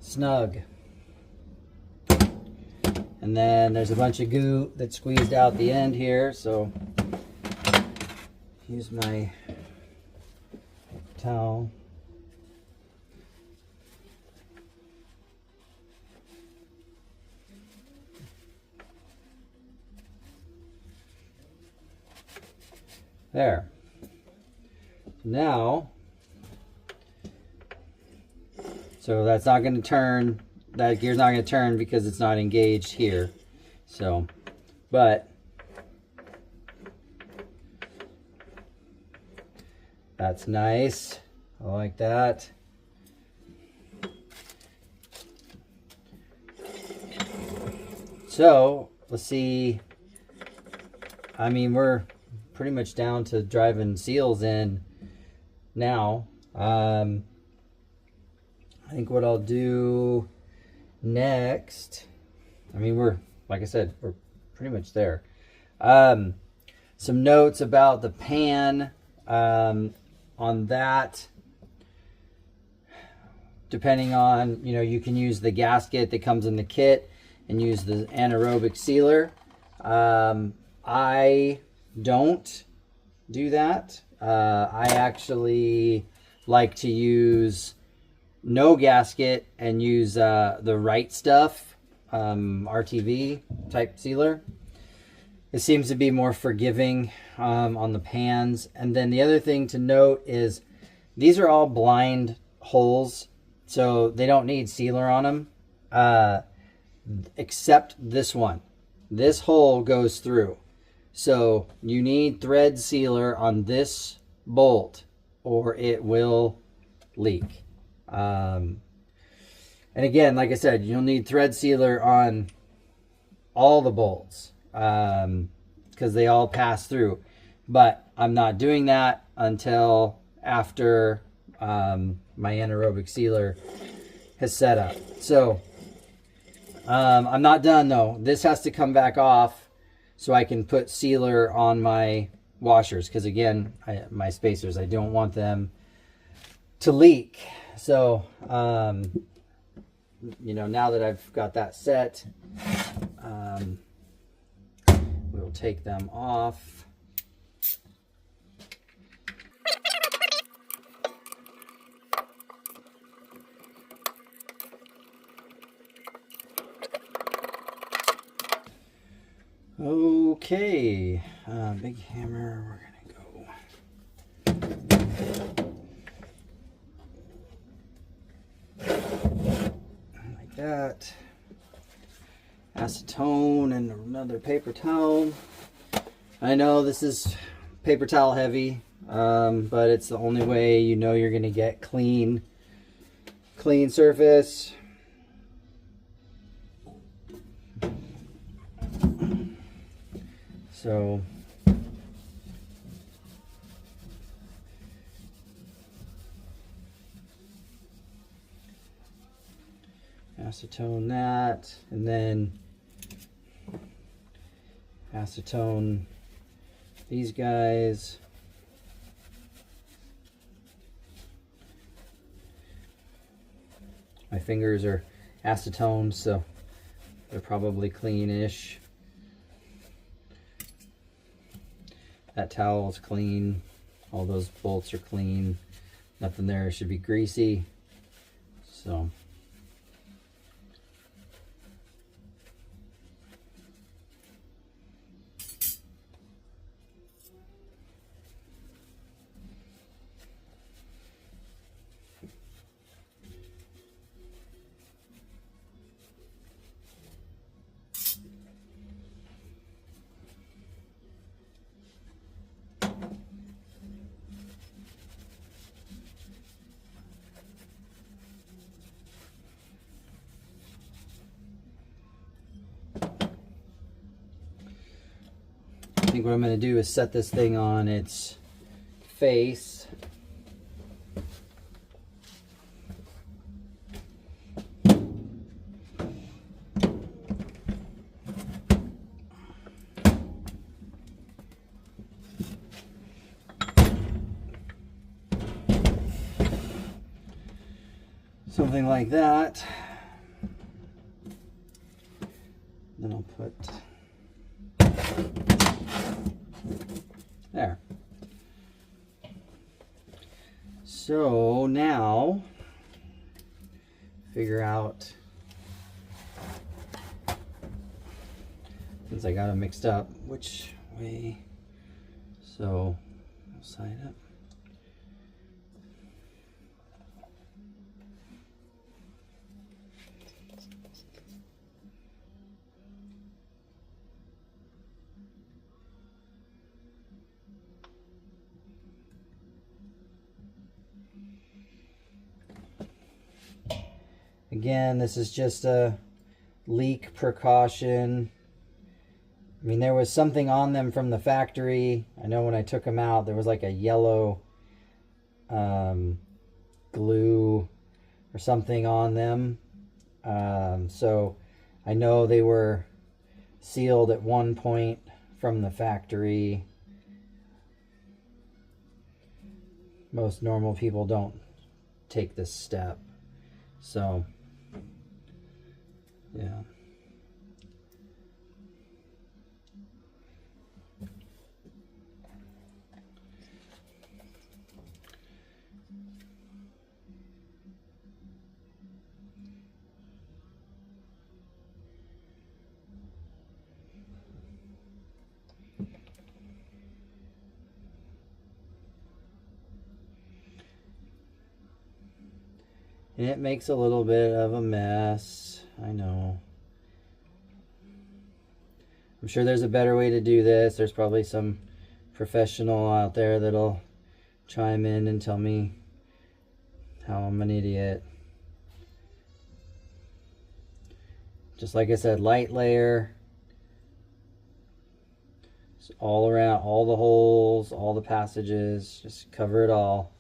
Snug. And then there's a bunch of goo that squeezed out the end here, so use my towel. There. Now, so that's not going to turn, that gear's not going to turn because it's not engaged here. So, but that's nice. I like that. So, let's see. I mean, we're pretty much down to driving seals in now. I think what I'll do next, I mean, we're, like I said, we're pretty much there. Some notes about the pan on that. Depending on, you know, you can use the gasket that comes in the kit and use the anaerobic sealer. I don't do that. I actually like to use no gasket and use the Right Stuff RTV type sealer. It seems to be more forgiving on the pans. And then the other thing to note is these are all blind holes, so they don't need sealer on them, except this one. This hole goes through. So you need thread sealer on this bolt or it will leak. And again, like I said, you'll need thread sealer on all the bolts because they all pass through. But I'm not doing that until after my anaerobic sealer has set up. So I'm not done though. This has to come back off so I can put sealer on my washers, because again, my spacers, I don't want them to leak. So you know, now that I've got that set, we'll take them off. Okay, big hammer, we're gonna go like that. Acetone and another paper towel. I know this is paper towel heavy, but it's the only way you know you're gonna get clean surface. So acetone that, and then acetone these guys. My fingers are acetone, so they're probably cleanish. That towel is clean. All those bolts are clean. Nothing there should be greasy. So I think what I'm going to do is set this thing on its face. Something like that. Then I'll put there. So now figure out, since I got them mixed up, which way. So Side up. Again, this is just a leak precaution. I mean, there was something on them from the factory. I know when I took them out, there was like a yellow glue or something on them. So I know they were sealed at one point from the factory. Most normal people don't take this step. So, yeah. And it makes a little bit of a mess. I know. I'm sure there's a better way to do this. There's probably some professional out there that'll chime in and tell me how I'm an idiot. Just like I said, light layer. Just all around, all the holes, all the passages. Just cover it all.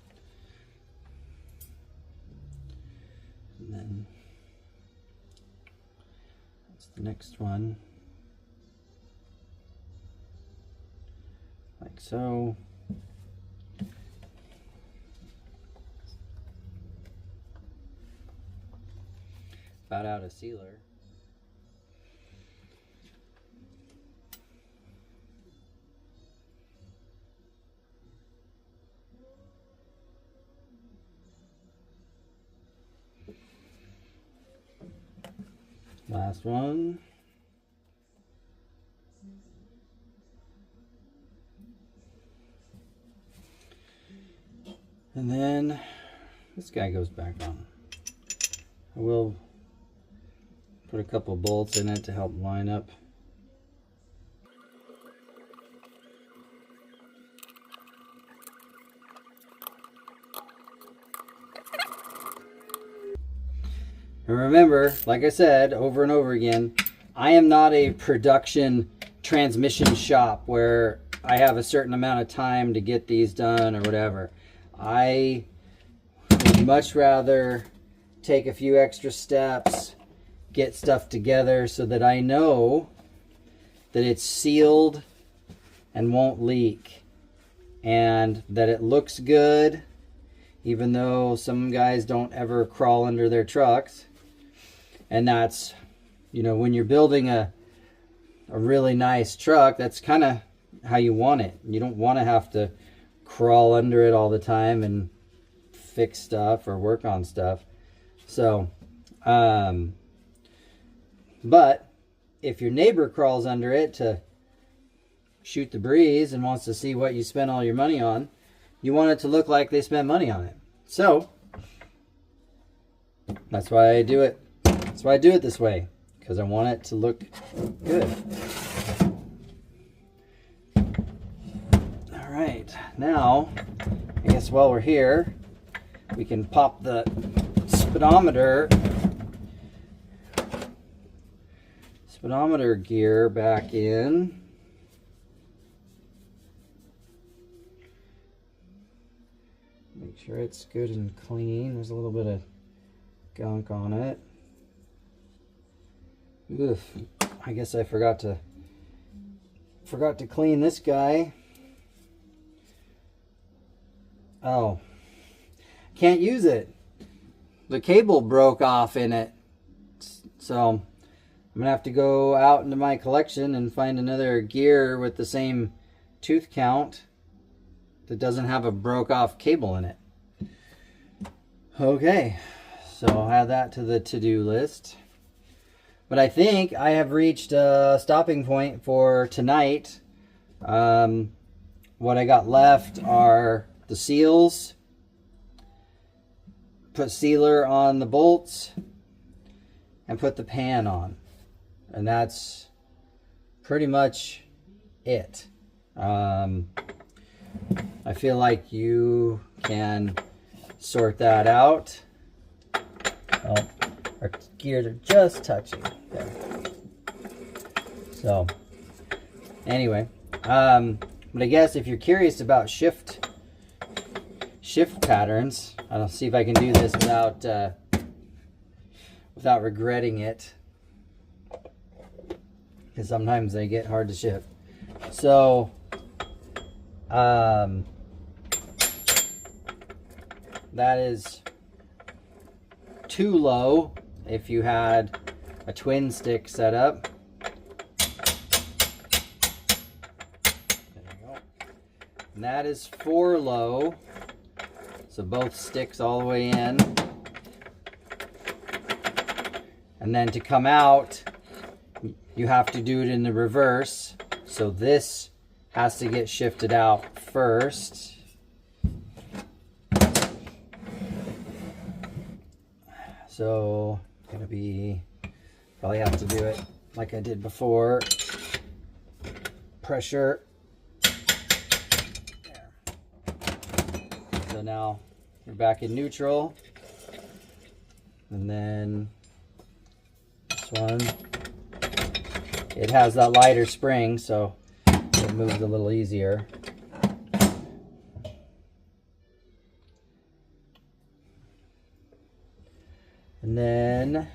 And then that's the next one, like so. About out a sealer. Last one. And then this guy goes back on. I will put a couple bolts in it to help line up. And remember, like I said over and over again, I am not a production transmission shop where I have a certain amount of time to get these done or whatever. I would much rather take a few extra steps, get stuff together so that I know that it's sealed and won't leak, and that it looks good, even though some guys don't ever crawl under their trucks. And that's, you know, when you're building a really nice truck, that's kind of how you want it. You don't want to have to crawl under it all the time and fix stuff or work on stuff. So, but if your neighbor crawls under it to shoot the breeze and wants to see what you spent all your money on, you want it to look like they spent money on it. So, that's why I do it. That's why I do it this way, because I want it to look good. All right, now, I guess while we're here, we can pop the speedometer gear back in. Make sure it's good and clean. There's a little bit of gunk on it. Oof, I guess I forgot to clean this guy. Oh, can't use it. The cable broke off in it. So I'm gonna have to go out into my collection and find another gear with the same tooth count that doesn't have a broke off cable in it. Okay, so I'll add that to the to-do list. But I think I have reached a stopping point for tonight. What what I got left are the seals. Put sealer on the bolts and put the pan on. And that's pretty much it. I feel like you can sort that out. Oh, our gears are just touching there. So anyway, but I guess if you're curious about shift patterns, I'll see if I can do this without regretting it, because sometimes they get hard to shift. So that is too low if you had a twin stick set up. There you go. And that is 4 low. So both sticks all the way in. And then to come out, you have to do it in the reverse. So this has to get shifted out first. So it's gonna be, probably have to do it like I did before. Pressure. There. So now you're back in neutral. And then this one, it has that lighter spring, so it moves a little easier. And then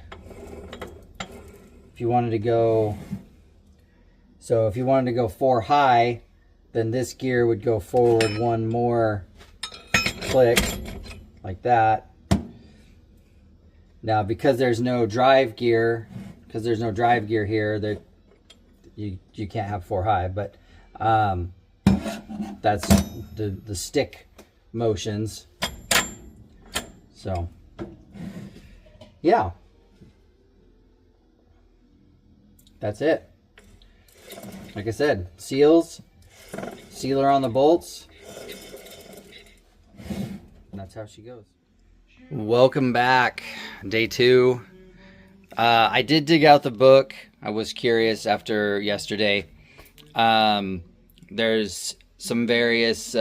if you wanted to go, so if you wanted to go 4 high, then this gear would go forward 1 more click, like that. Now because there's no drive gear, here, that you can't have 4 high, but that's the stick motions. So yeah, that's it. Like I said, sealer on the bolts, and that's how she goes. Welcome back, day 2. I did dig out the book. I was curious after yesterday. There's some various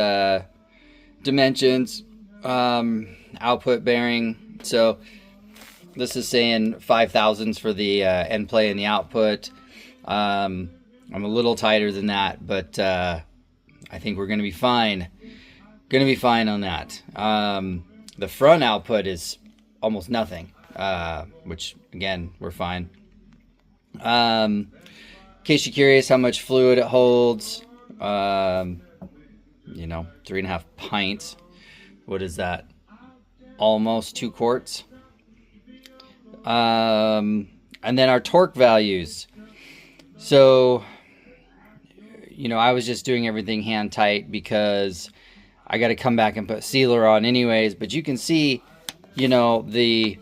dimensions, output bearing. So this is saying 5,000s for the end play and the output. I'm a little tighter than that, but I think we're going to be fine. Going to be fine on that. The front output is almost nothing, which again, we're fine. In case you're curious how much fluid it holds, 3.5 pints. What is that? Almost 2 quarts. And then our torque values. So, I was just doing everything hand tight because I got to come back and put sealer on anyways. But you can see, the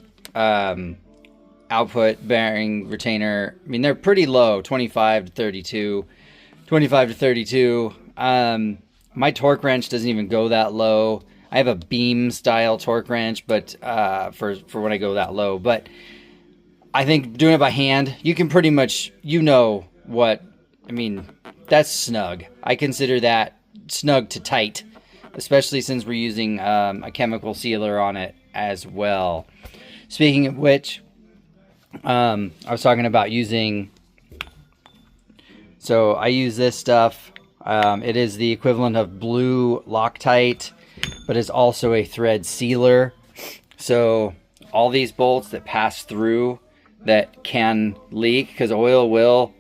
output bearing retainer. I mean, they're pretty low, 25 to 32. 25 to 32. My torque wrench doesn't even go that low. I have a beam style torque wrench, but for when I go that low. But I think doing it by hand, you can pretty much, that's snug. I consider that snug to tight, especially since we're using a chemical sealer on it as well. Speaking of which, I was talking about using, so I use this stuff. It is the equivalent of blue Loctite, but it's also a thread sealer. So all these bolts that pass through that can leak, because oil will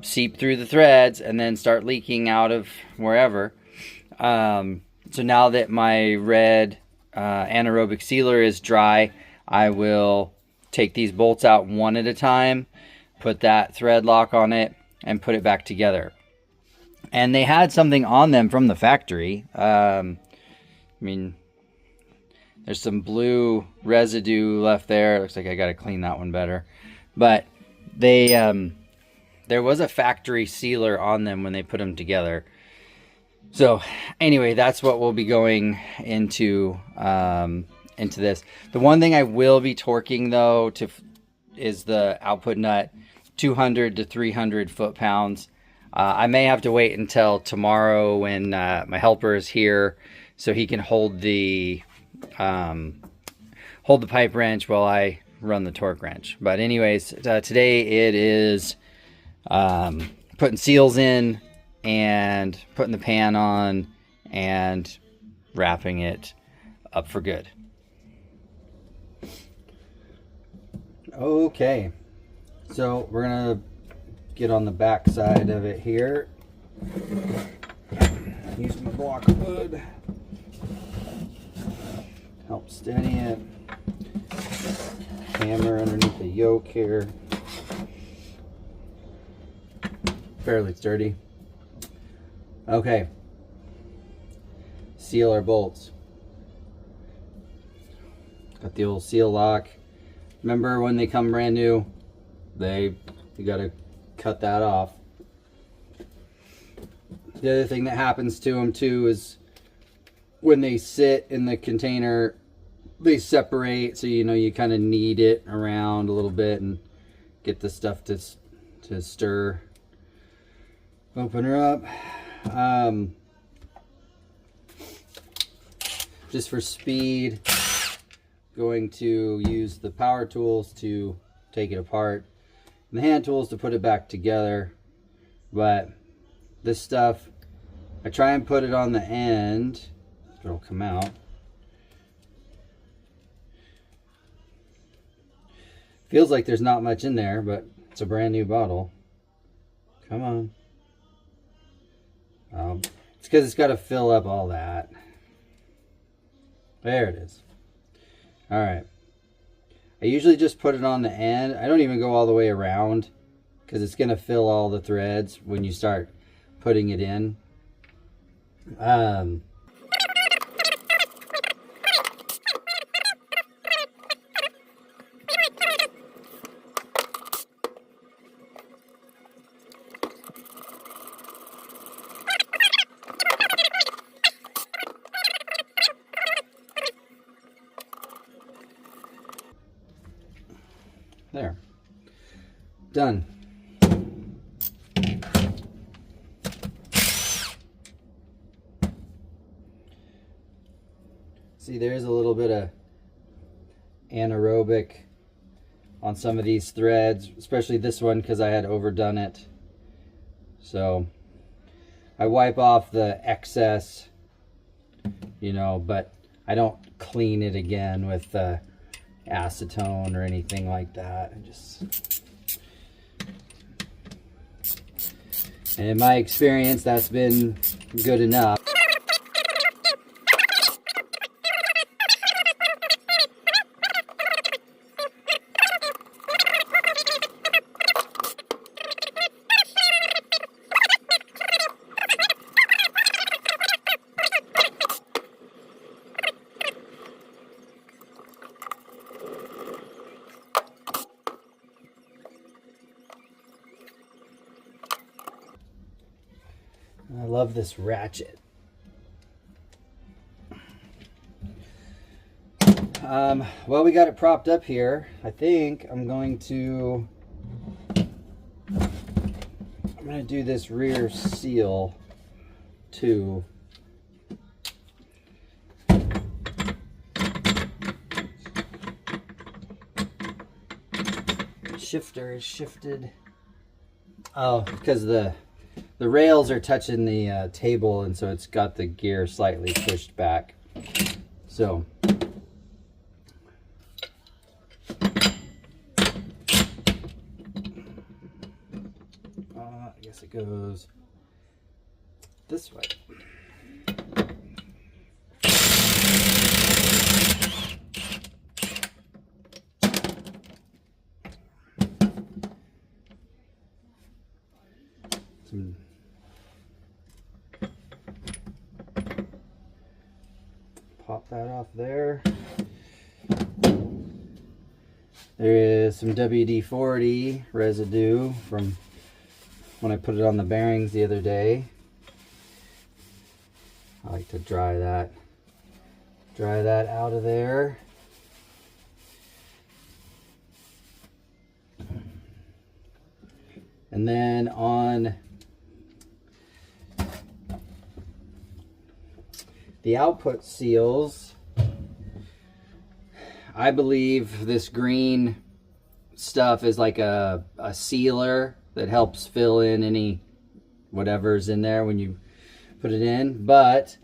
seep through the threads and then start leaking out of wherever. So now that my red anaerobic sealer is dry, I will take these bolts out one at a time, put that thread lock on it, and put it back together. And they had something on them from the factory. There's some blue residue left there. Looks like I got to clean that one better. But they there was a factory sealer on them when they put them together. So anyway, that's what we'll be going into this. The one thing I will be torquing though is the output nut, 200 to 300 foot-pounds. I may have to wait until tomorrow when my helper is here, so he can hold the pipe wrench while I run the torque wrench. But anyways, today it is putting seals in and putting the pan on and wrapping it up for good. Okay, so we're gonna get on the back side of it here. Use my block of wood, help steady it. Hammer underneath the yoke here, fairly sturdy. Okay, seal our bolts. Got the old seal lock. Remember when they come brand new, you gotta cut that off. The other thing that happens to them too is when they sit in the container, they separate, so you kind of knead it around a little bit and get the stuff to stir. Open her up. Just for speed, going to use the power tools to take it apart and the hand tools to put it back together. But this stuff, I try and put it on the end, it'll come out. Feels like there's not much in there, but it's a brand new bottle. Come on. It's because it's got to fill up all that. There it is. All right. I usually just put it on the end. I don't even go all the way around because it's going to fill all the threads when you start putting it in. There. Done. See, there's a little bit of anaerobic on some of these threads, especially this one because I had overdone it. So I wipe off the excess, but I don't clean it again with acetone or anything like that. And in my experience, that's been good enough. I love this ratchet. Well, we got it propped up here. I think I'm going to do this rear seal too. Shifter is shifted. Oh, because the rails are touching the table, and so it's got the gear slightly pushed back. So I guess it goes this way. Pop that off there. There is some WD-40 residue from when I put it on the bearings the other day. I like to dry that out of there. And then on the output seals, I believe this green stuff is like a sealer that helps fill in any whatever's in there when you put it in. But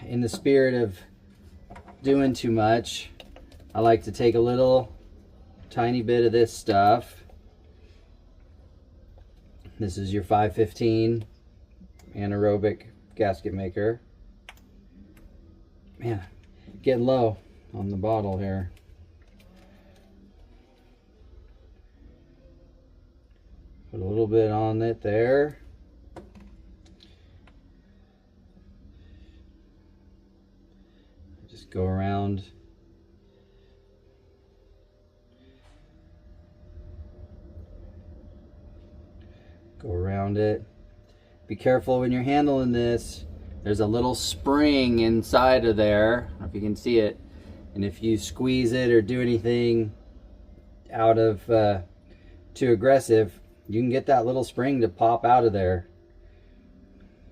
in the spirit of doing too much, I like to take a little tiny bit of this stuff. This is your 515 anaerobic gasket maker. Man, getting low on the bottle here. Put a little bit on it there. Just go around. Go around it. Be careful when you're handling this. There's a little spring inside of there. I don't know if you can see it. And if you squeeze it or do anything out of too aggressive, you can get that little spring to pop out of there.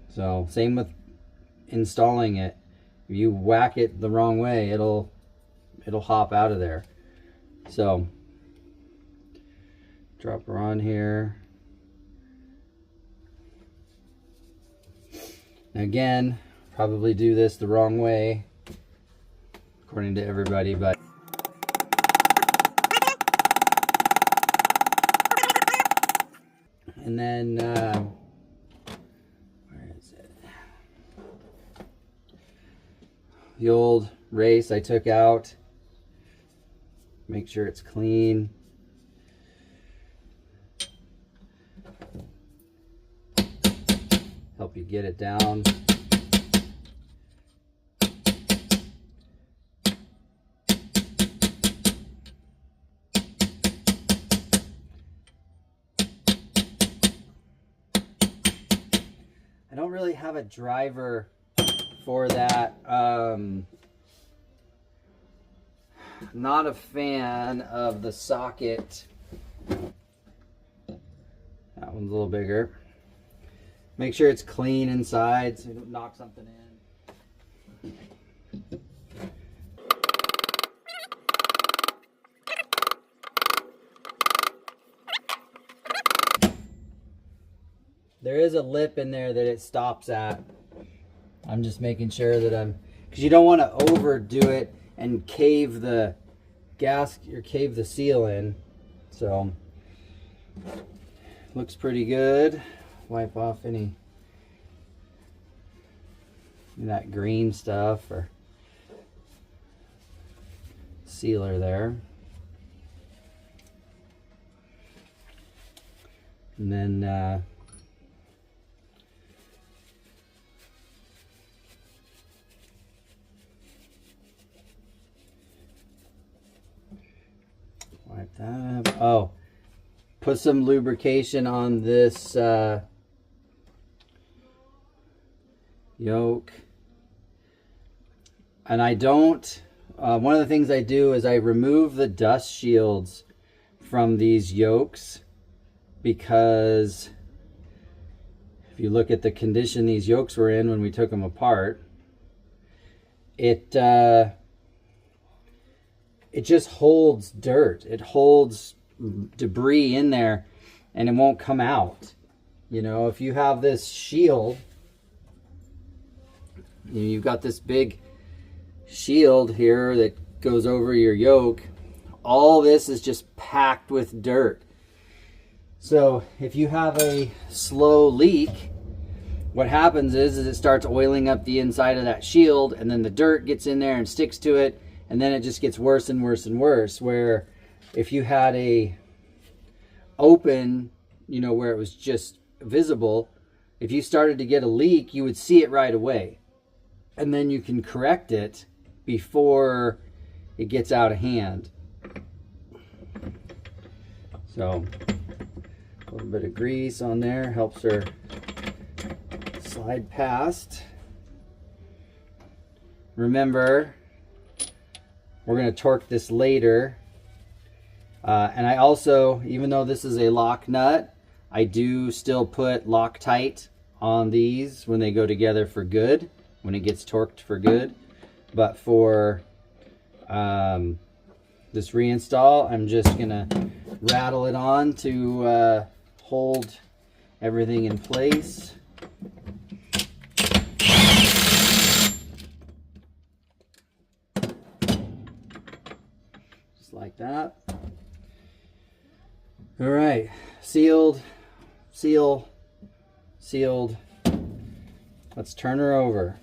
So same with installing it. If you whack it the wrong way, it'll hop out of there. So drop her on here. Again, probably do this the wrong way according to everybody, but and then where is it? The old race I took out. Make sure it's clean. Help you get it down. I don't really have a driver for that. Not a fan of the socket. That one's a little bigger. Make sure it's clean inside so you don't knock something in. There is a lip in there that it stops at. I'm just making sure that because you don't want to overdo it and cave the gasket or cave the seal in. So looks pretty good. Wipe off any of that green stuff or sealer there. And then wipe that up. Oh, put some lubrication on this yoke. And I don't, one of the things I do is I remove the dust shields from these yokes, because if you look at the condition these yokes were in when we took them apart, it just holds dirt. It holds debris in there and it won't come out. You know, if you have this shield, you've got this big shield here that goes over your yoke. All this is just packed with dirt. So if you have a slow leak, what happens is it starts oiling up the inside of that shield, and then the dirt gets in there and sticks to it, and then it just gets worse and worse and worse. Where if you had a open, you know, where it was just visible, if you started to get a leak, you would see it right away. And then you can correct it before it gets out of hand. So a little bit of grease on there helps her slide past. remember, we're going to torque this later. And I also, even though this is a lock nut, I do still put Loctite on these when they go together for good, when it gets torqued for good. But for this reinstall, I'm just going to rattle it on to hold everything in place. Just like that. All right, sealed, sealed. Let's turn her over.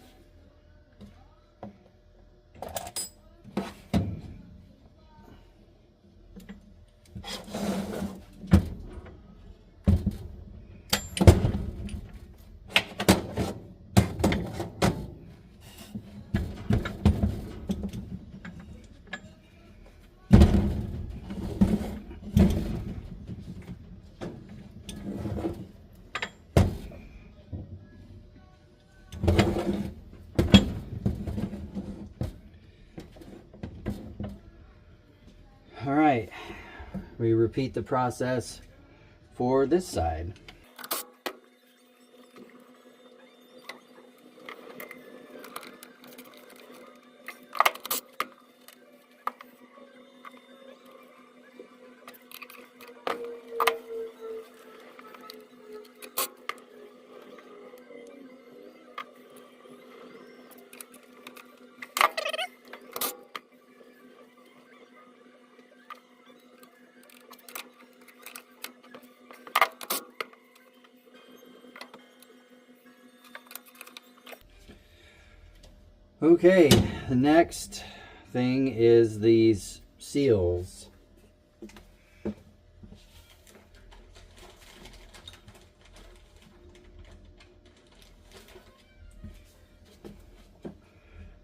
All right, we repeat the process for this side. Okay, the next thing is these seals.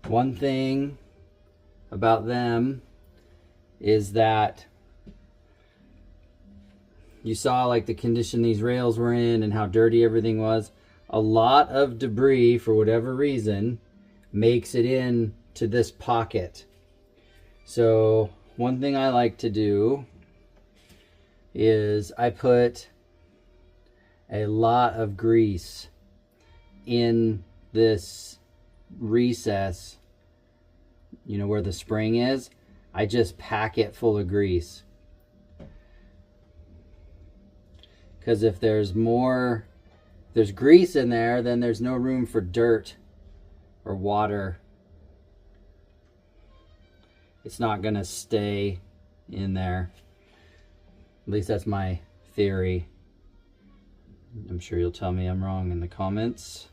One thing about them is that you saw like the condition these rails were in and how dirty everything was. A lot of debris, for whatever reason, makes it in to this pocket. So one thing I like to do is I put a lot of grease in this recess, you know, where the spring is. I just pack it full of grease, because if there's grease in there, then there's no room for dirt or water. It's not gonna stay in there. At least that's my theory. I'm sure you'll tell me I'm wrong in the comments.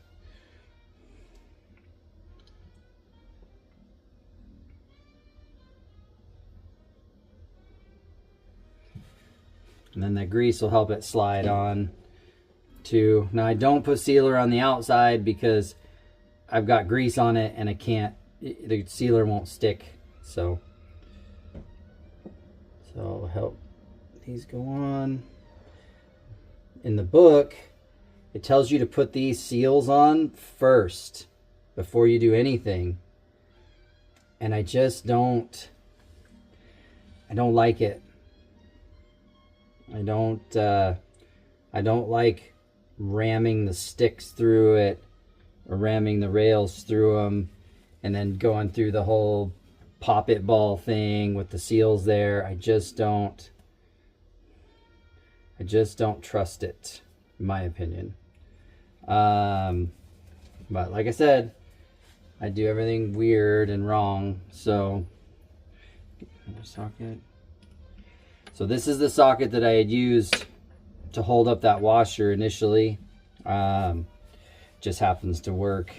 And then the grease will help it slide on too. Now I don't put sealer on the outside because I've got grease on it and the sealer won't stick. So I'll help these go on. In the book, it tells you to put these seals on first before you do anything. And I just don't like it. I don't like ramming the sticks through it or ramming the rails through them and then going through the whole pop-it ball thing with the seals there. I just don't trust it, in my opinion. But like I said, I do everything weird and wrong. So another socket. So this is the socket that I had used to hold up that washer initially. Just happens to work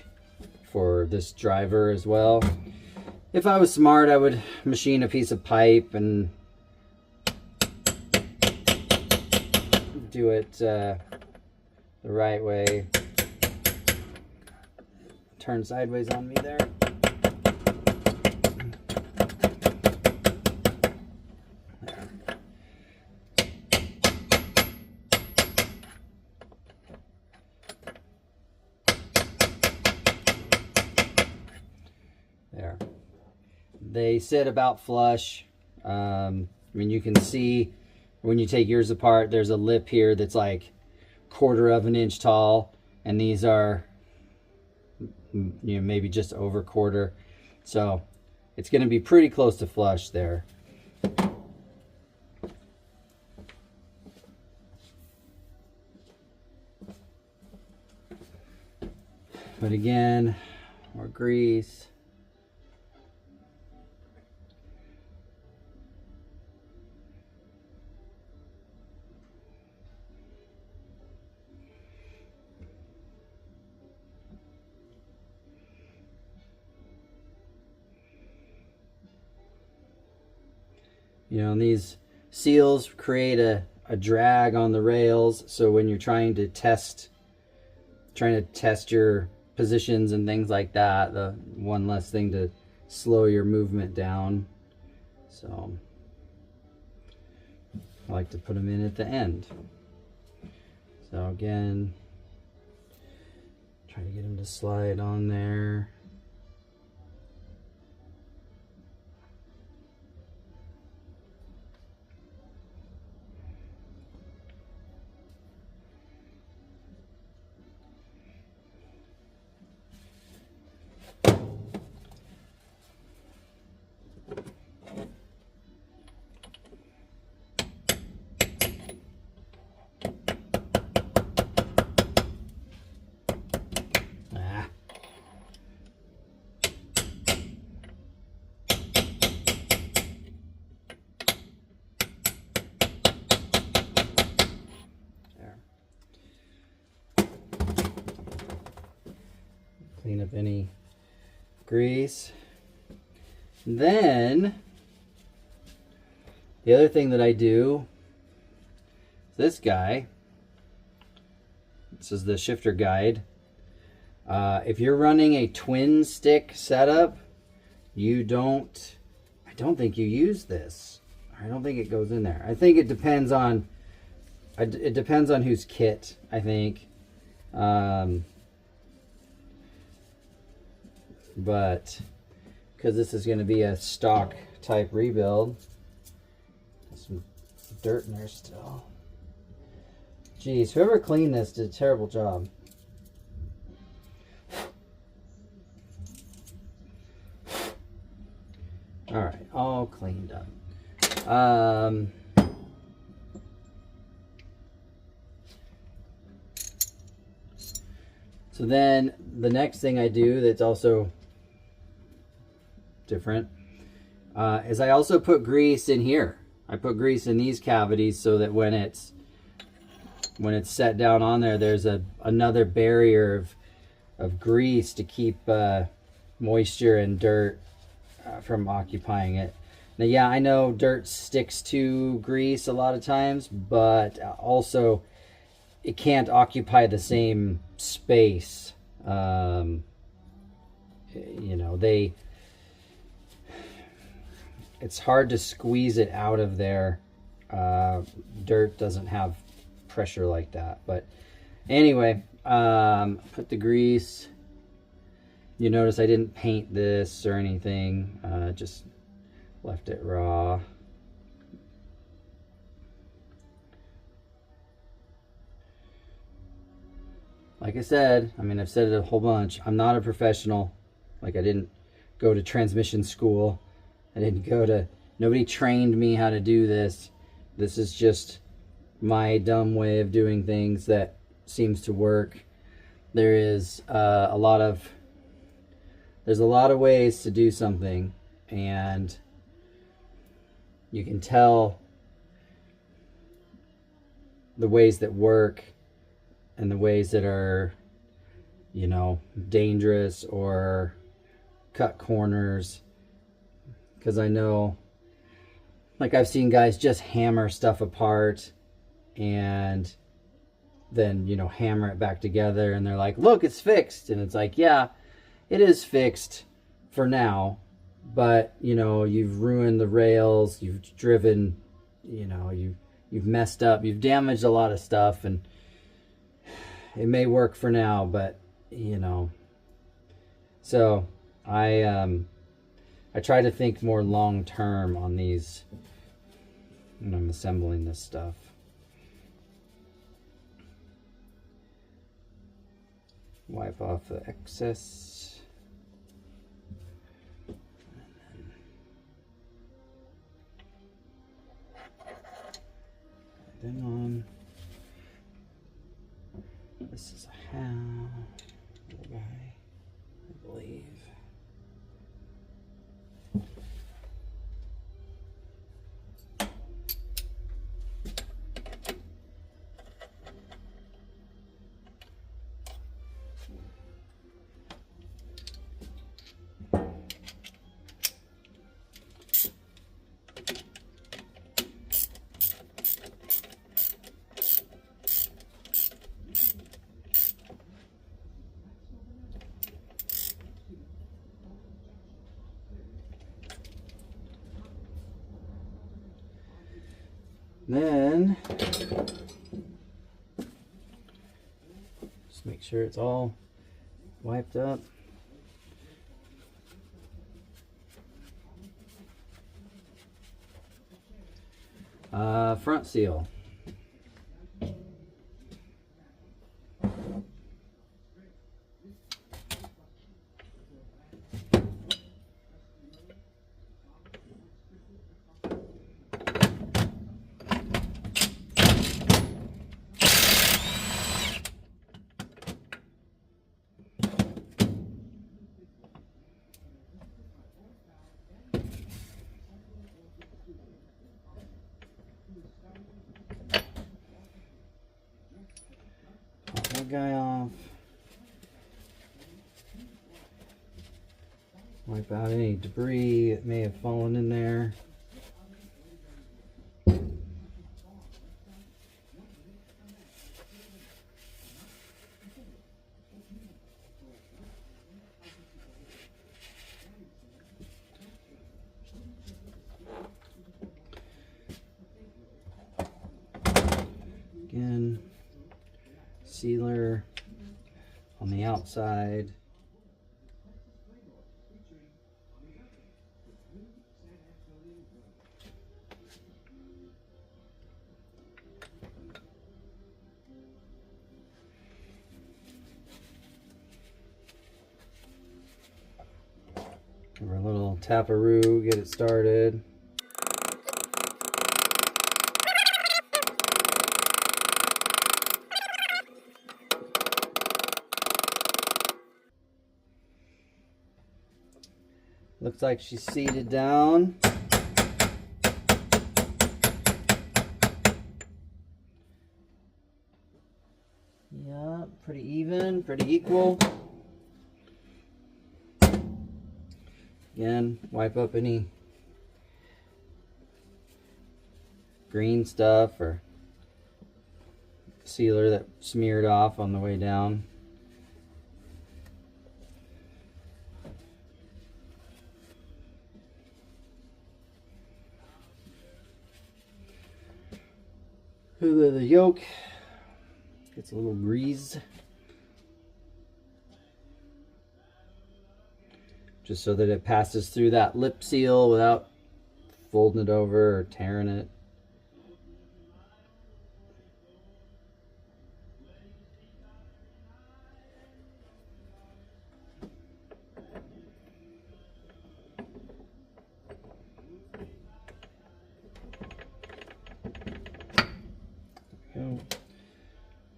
for this driver as well. If I was smart, I would machine a piece of pipe and do it the right way. Turn sideways on me there. they sit about flush. I mean, you can see when you take yours apart, there's a lip here that's like 1/4 of an inch tall, and these are, you know, maybe just over 1/4. So it's going to be pretty close to flush there. But again, more grease. You know, and these seals create a drag on the rails, so when you're trying to test your positions and things like that, the one less thing to slow your movement down. So I like to put them in at the end. So again, try to get them to slide on there. Clean up any grease. Then the other thing that I do is this guy. This is the shifter guide. If you're running a twin stick setup, I don't think you use this. I don't think it goes in there. I think it depends on whose kit, I think. But because this is going to be a stock type rebuild, there's some dirt in there still. Jeez, whoever cleaned this did a terrible job. All right, all cleaned up. So then the next thing I do that's also different is I also put grease in here. I put grease in these cavities so that when it's set down on there, there's another barrier of grease to keep moisture and dirt from occupying it. Now, yeah, I know dirt sticks to grease a lot of times, but also it can't occupy the same space. You know, it's hard to squeeze it out of there. Dirt doesn't have pressure like that. But anyway, put the grease. You notice I didn't paint this or anything. Just left it raw. Like I said, I mean, I've said it a whole bunch. I'm not a professional. Like, I didn't go to transmission school. Nobody trained me how to do this. This is just my dumb way of doing things that seems to work. There's a lot of ways to do something, and you can tell the ways that work and the ways that are, you know, dangerous or cut corners. Because I know, like, I've seen guys just hammer stuff apart and then, you know, hammer it back together, and they're like, look, it's fixed. And it's like, yeah, it is fixed for now, but, you know, you've ruined the rails, you've driven, you know, you've messed up, you've damaged a lot of stuff, and it may work for now, but, you know. So I I try to think more long term on these when I'm assembling this stuff. Wipe off the excess. Then on. This is a little guy, I believe. Then just make sure it's all wiped up. Front seal. Guy off. Wipe out any debris that may have fallen in there. Again, sealer on the outside. Give her a little taparoo, get it started. Looks like she's seated down. Yeah, pretty even, pretty equal. Again, wipe up any green stuff or sealer that smeared off on the way down. The yolk gets a little greased, just so that it passes through that lip seal without folding it over or tearing it.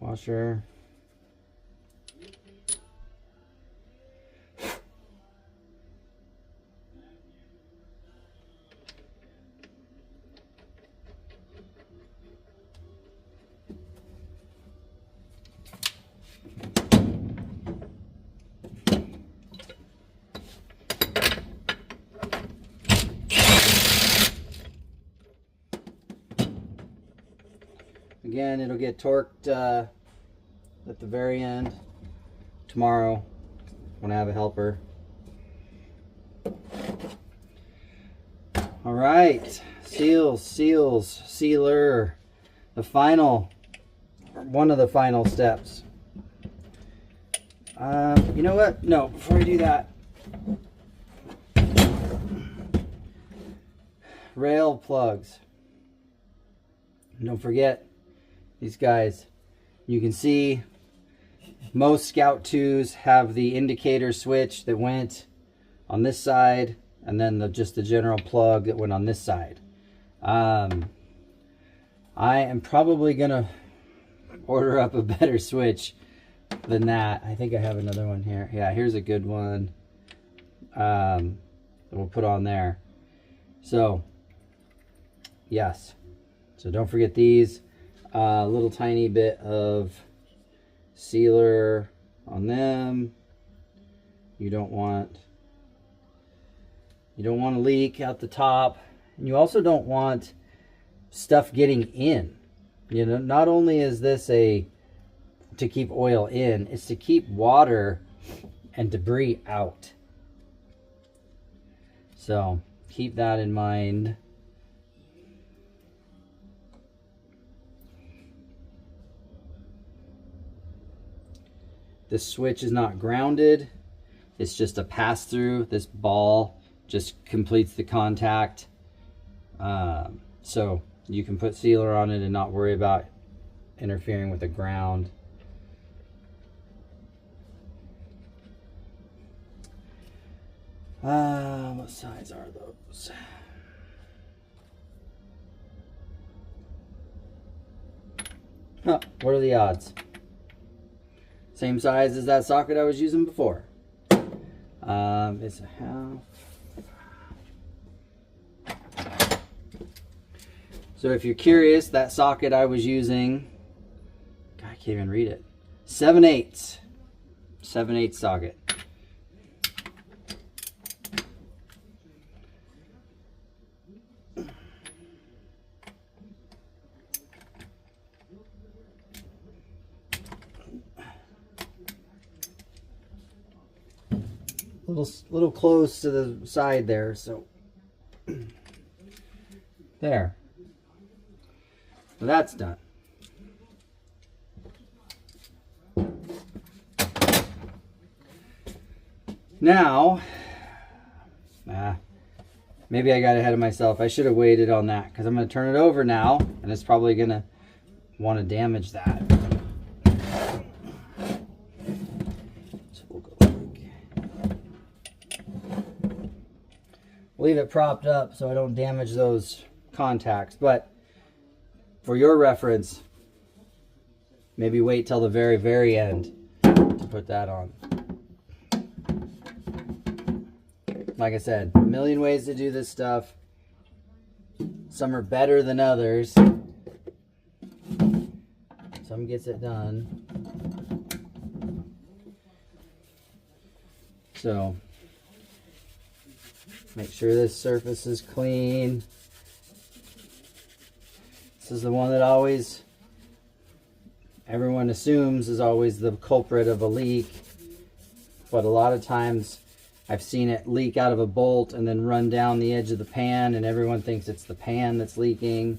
Washer. Again, it'll get torqued at the very end tomorrow when I have a helper. All right, sealer, the final, one of the final steps. You know what? No, before I do that, rail plugs. Don't forget these guys. You can see most Scout 2s have the indicator switch that went on this side, and then just the general plug that went on this side. I am probably gonna order up a better switch than that. I think I have another one here. Yeah, here's a good one that we'll put on there. So yes, so don't forget these. A little tiny bit of sealer on them. You don't want to leak out the top, and you also don't want stuff getting in. You know, not only is this to keep oil in, it's to keep water and debris out. So keep that in mind. This switch is not grounded. It's just a pass-through. This ball just completes the contact. So you can put sealer on it and not worry about interfering with the ground. What size are those? Oh, what are the odds? Same size as that socket I was using before. It's a half. So if you're curious, that socket I was using, God, I can't even read it. 7/8. 7/8 socket. Little close to the side there, so there. So that's done. Now, maybe I got ahead of myself. I should have waited on that, because I'm going to turn it over now, and it's probably going to want to damage that. Leave it propped up so I don't damage those contacts, but for your reference, maybe wait till the very end to put that on. Like I said, a million ways to do this stuff. Some are better than others. Some gets it done. So make sure this surface is clean. This is the one that everyone assumes is always the culprit of a leak. But a lot of times I've seen it leak out of a bolt and then run down the edge of the pan, and everyone thinks it's the pan that's leaking.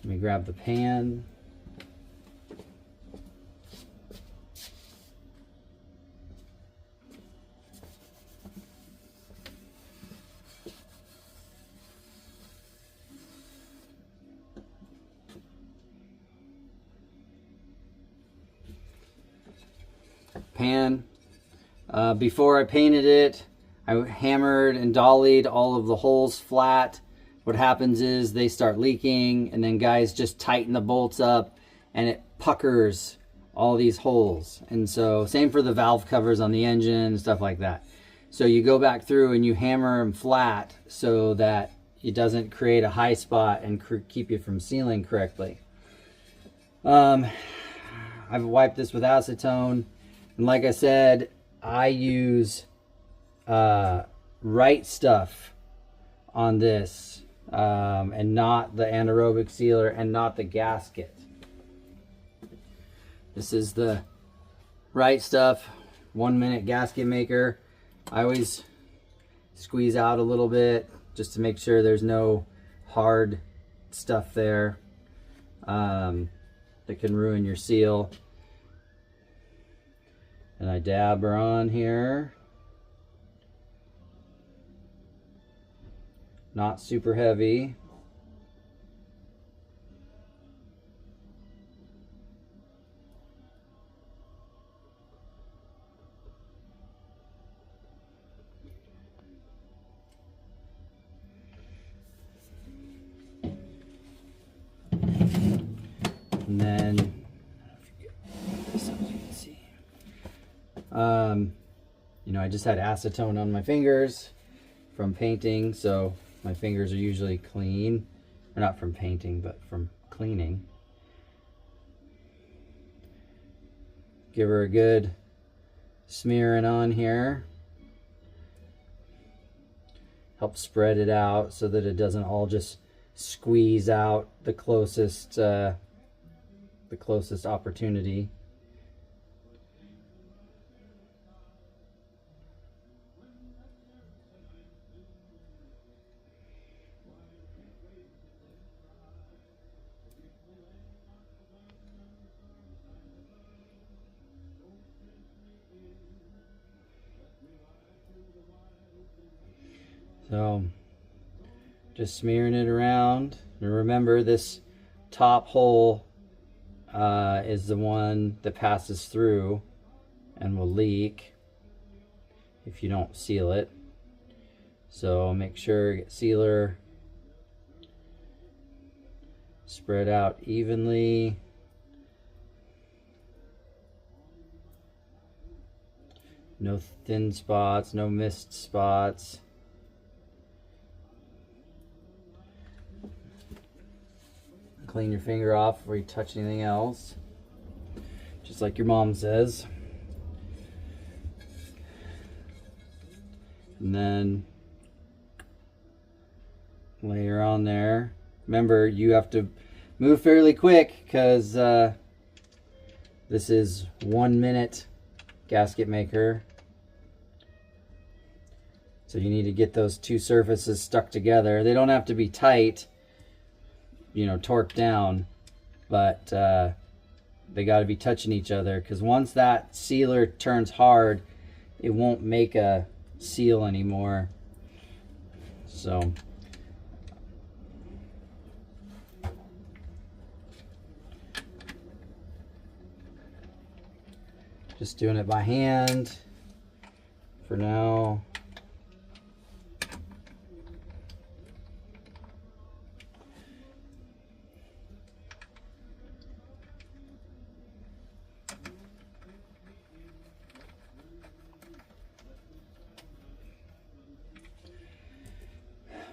Let me grab the pan. Before I painted it, I hammered and dollied all of the holes flat. What happens is they start leaking, and then guys just tighten the bolts up and it puckers all these holes. And so same for the valve covers on the engine and stuff like that. So you go back through and you hammer them flat so that it doesn't create a high spot and keep you from sealing correctly. I've wiped this with acetone, and like I said, I use Right Stuff on this, and not the anaerobic sealer and not the gasket. This is the Right Stuff 1 minute gasket maker. I always squeeze out a little bit just to make sure there's no hard stuff there that can ruin your seal. And I dab her on here. Not super heavy. And then, you know, I just had acetone on my fingers from painting, so my fingers are usually clean. Or not from painting, but from cleaning. Give her a good smearing on here. Help spread it out so that it doesn't all just squeeze out the closest opportunity. So just smearing it around. And remember, this top hole is the one that passes through and will leak if you don't seal it. So make sure get sealer spread out evenly. No thin spots, no missed spots. Clean your finger off before you touch anything else, just like your mom says. And then layer on there. Remember, you have to move fairly quick because this is 1 minute gasket maker. So you need to get those two surfaces stuck together. They don't have to be tight, you know, torqued down, but they got to be touching each other, because once that sealer turns hard, it won't make a seal anymore. So just doing it by hand for now.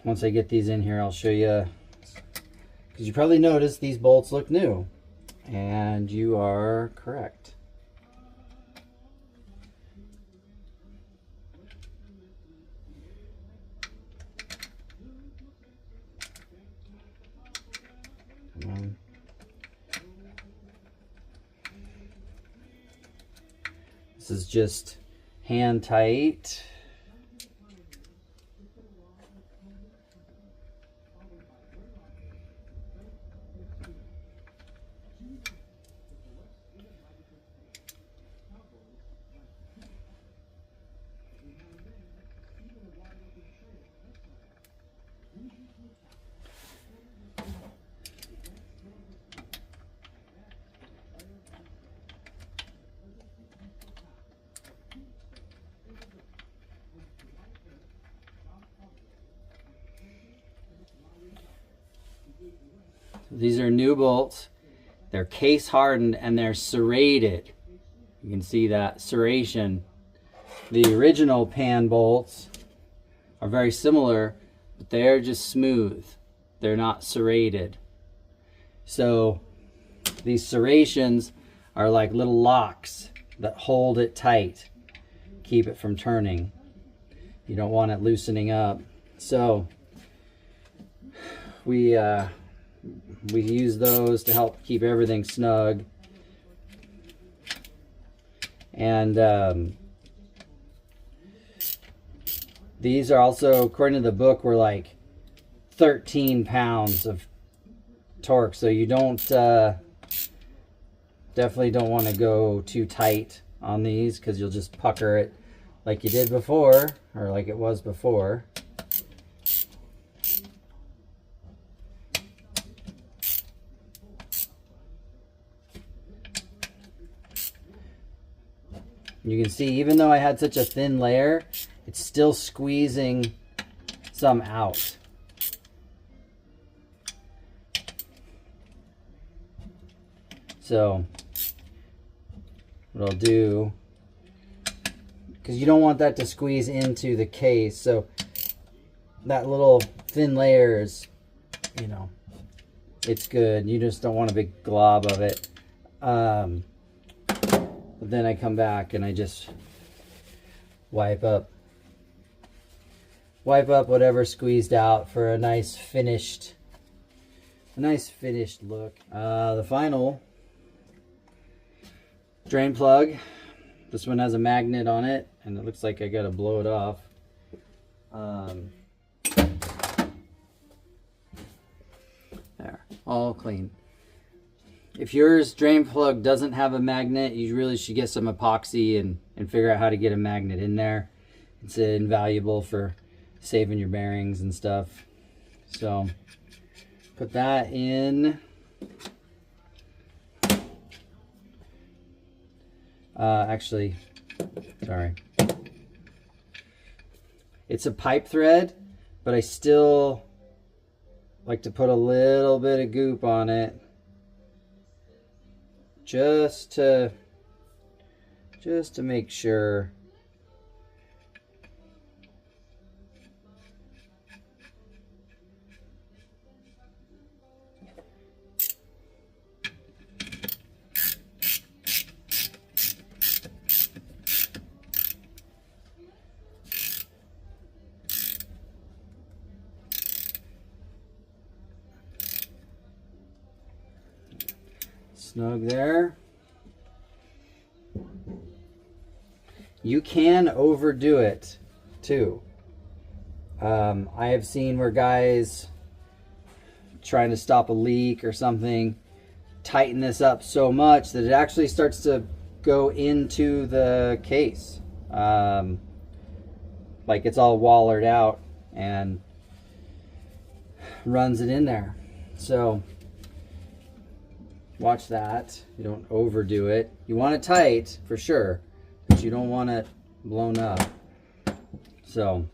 Once I get these in here, I'll show you, because you probably noticed these bolts look new, and you are correct. Come on. This is just hand tight. These are new bolts. They're case hardened and they're serrated. You can see that serration. The original pan bolts are very similar, but they're just smooth. They're not serrated. So these serrations are like little locks that hold it tight, keep it from turning. You don't want it loosening up. So we use those to help keep everything snug. And these are also, according to the book, were like 13 pounds of torque. So you don't, definitely don't want to go too tight on these because you'll just pucker it like you did before, or like it was before. You can see, even though I had such a thin layer, it's still squeezing some out. So what I'll do, because you don't want that to squeeze into the case, so that little thin layer is, you know, it's good. You just don't want a big glob of it. But then I come back and I just wipe up whatever squeezed out for a nice finished look. The final drain plug. This one has a magnet on it, and it looks like I gotta blow it off. There, all clean. If yours drain plug doesn't have a magnet, you really should get some epoxy and figure out how to get a magnet in there. It's invaluable for saving your bearings and stuff. So put that in. Actually, sorry. It's a pipe thread, but I still like to put a little bit of goop on it. Just to make sure. Snug there. You can overdo it too. I have seen where guys trying to stop a leak or something tighten this up so much that it actually starts to go into the case. Like it's all wallered out and runs it in there. So watch that. You don't overdo it. You want it tight for sure, but you don't want it blown up. So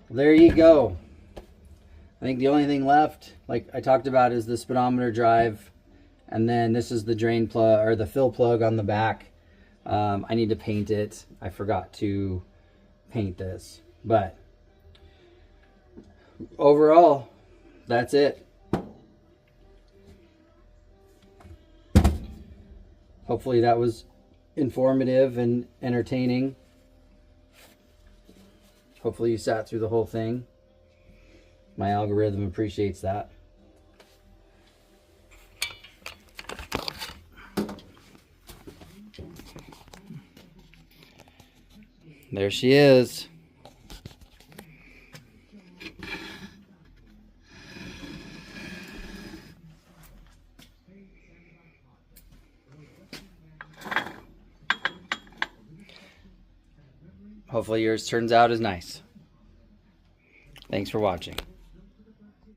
there you go. I think the only thing left, like I talked about, is the speedometer drive, and then this is the drain plug or the fill plug on the back. I need to paint it. I forgot to paint this, but overall, that's it. Hopefully that was informative and entertaining. Hopefully you sat through the whole thing. My algorithm appreciates that. There she is. Hopefully yours turns out as nice. Thanks for watching.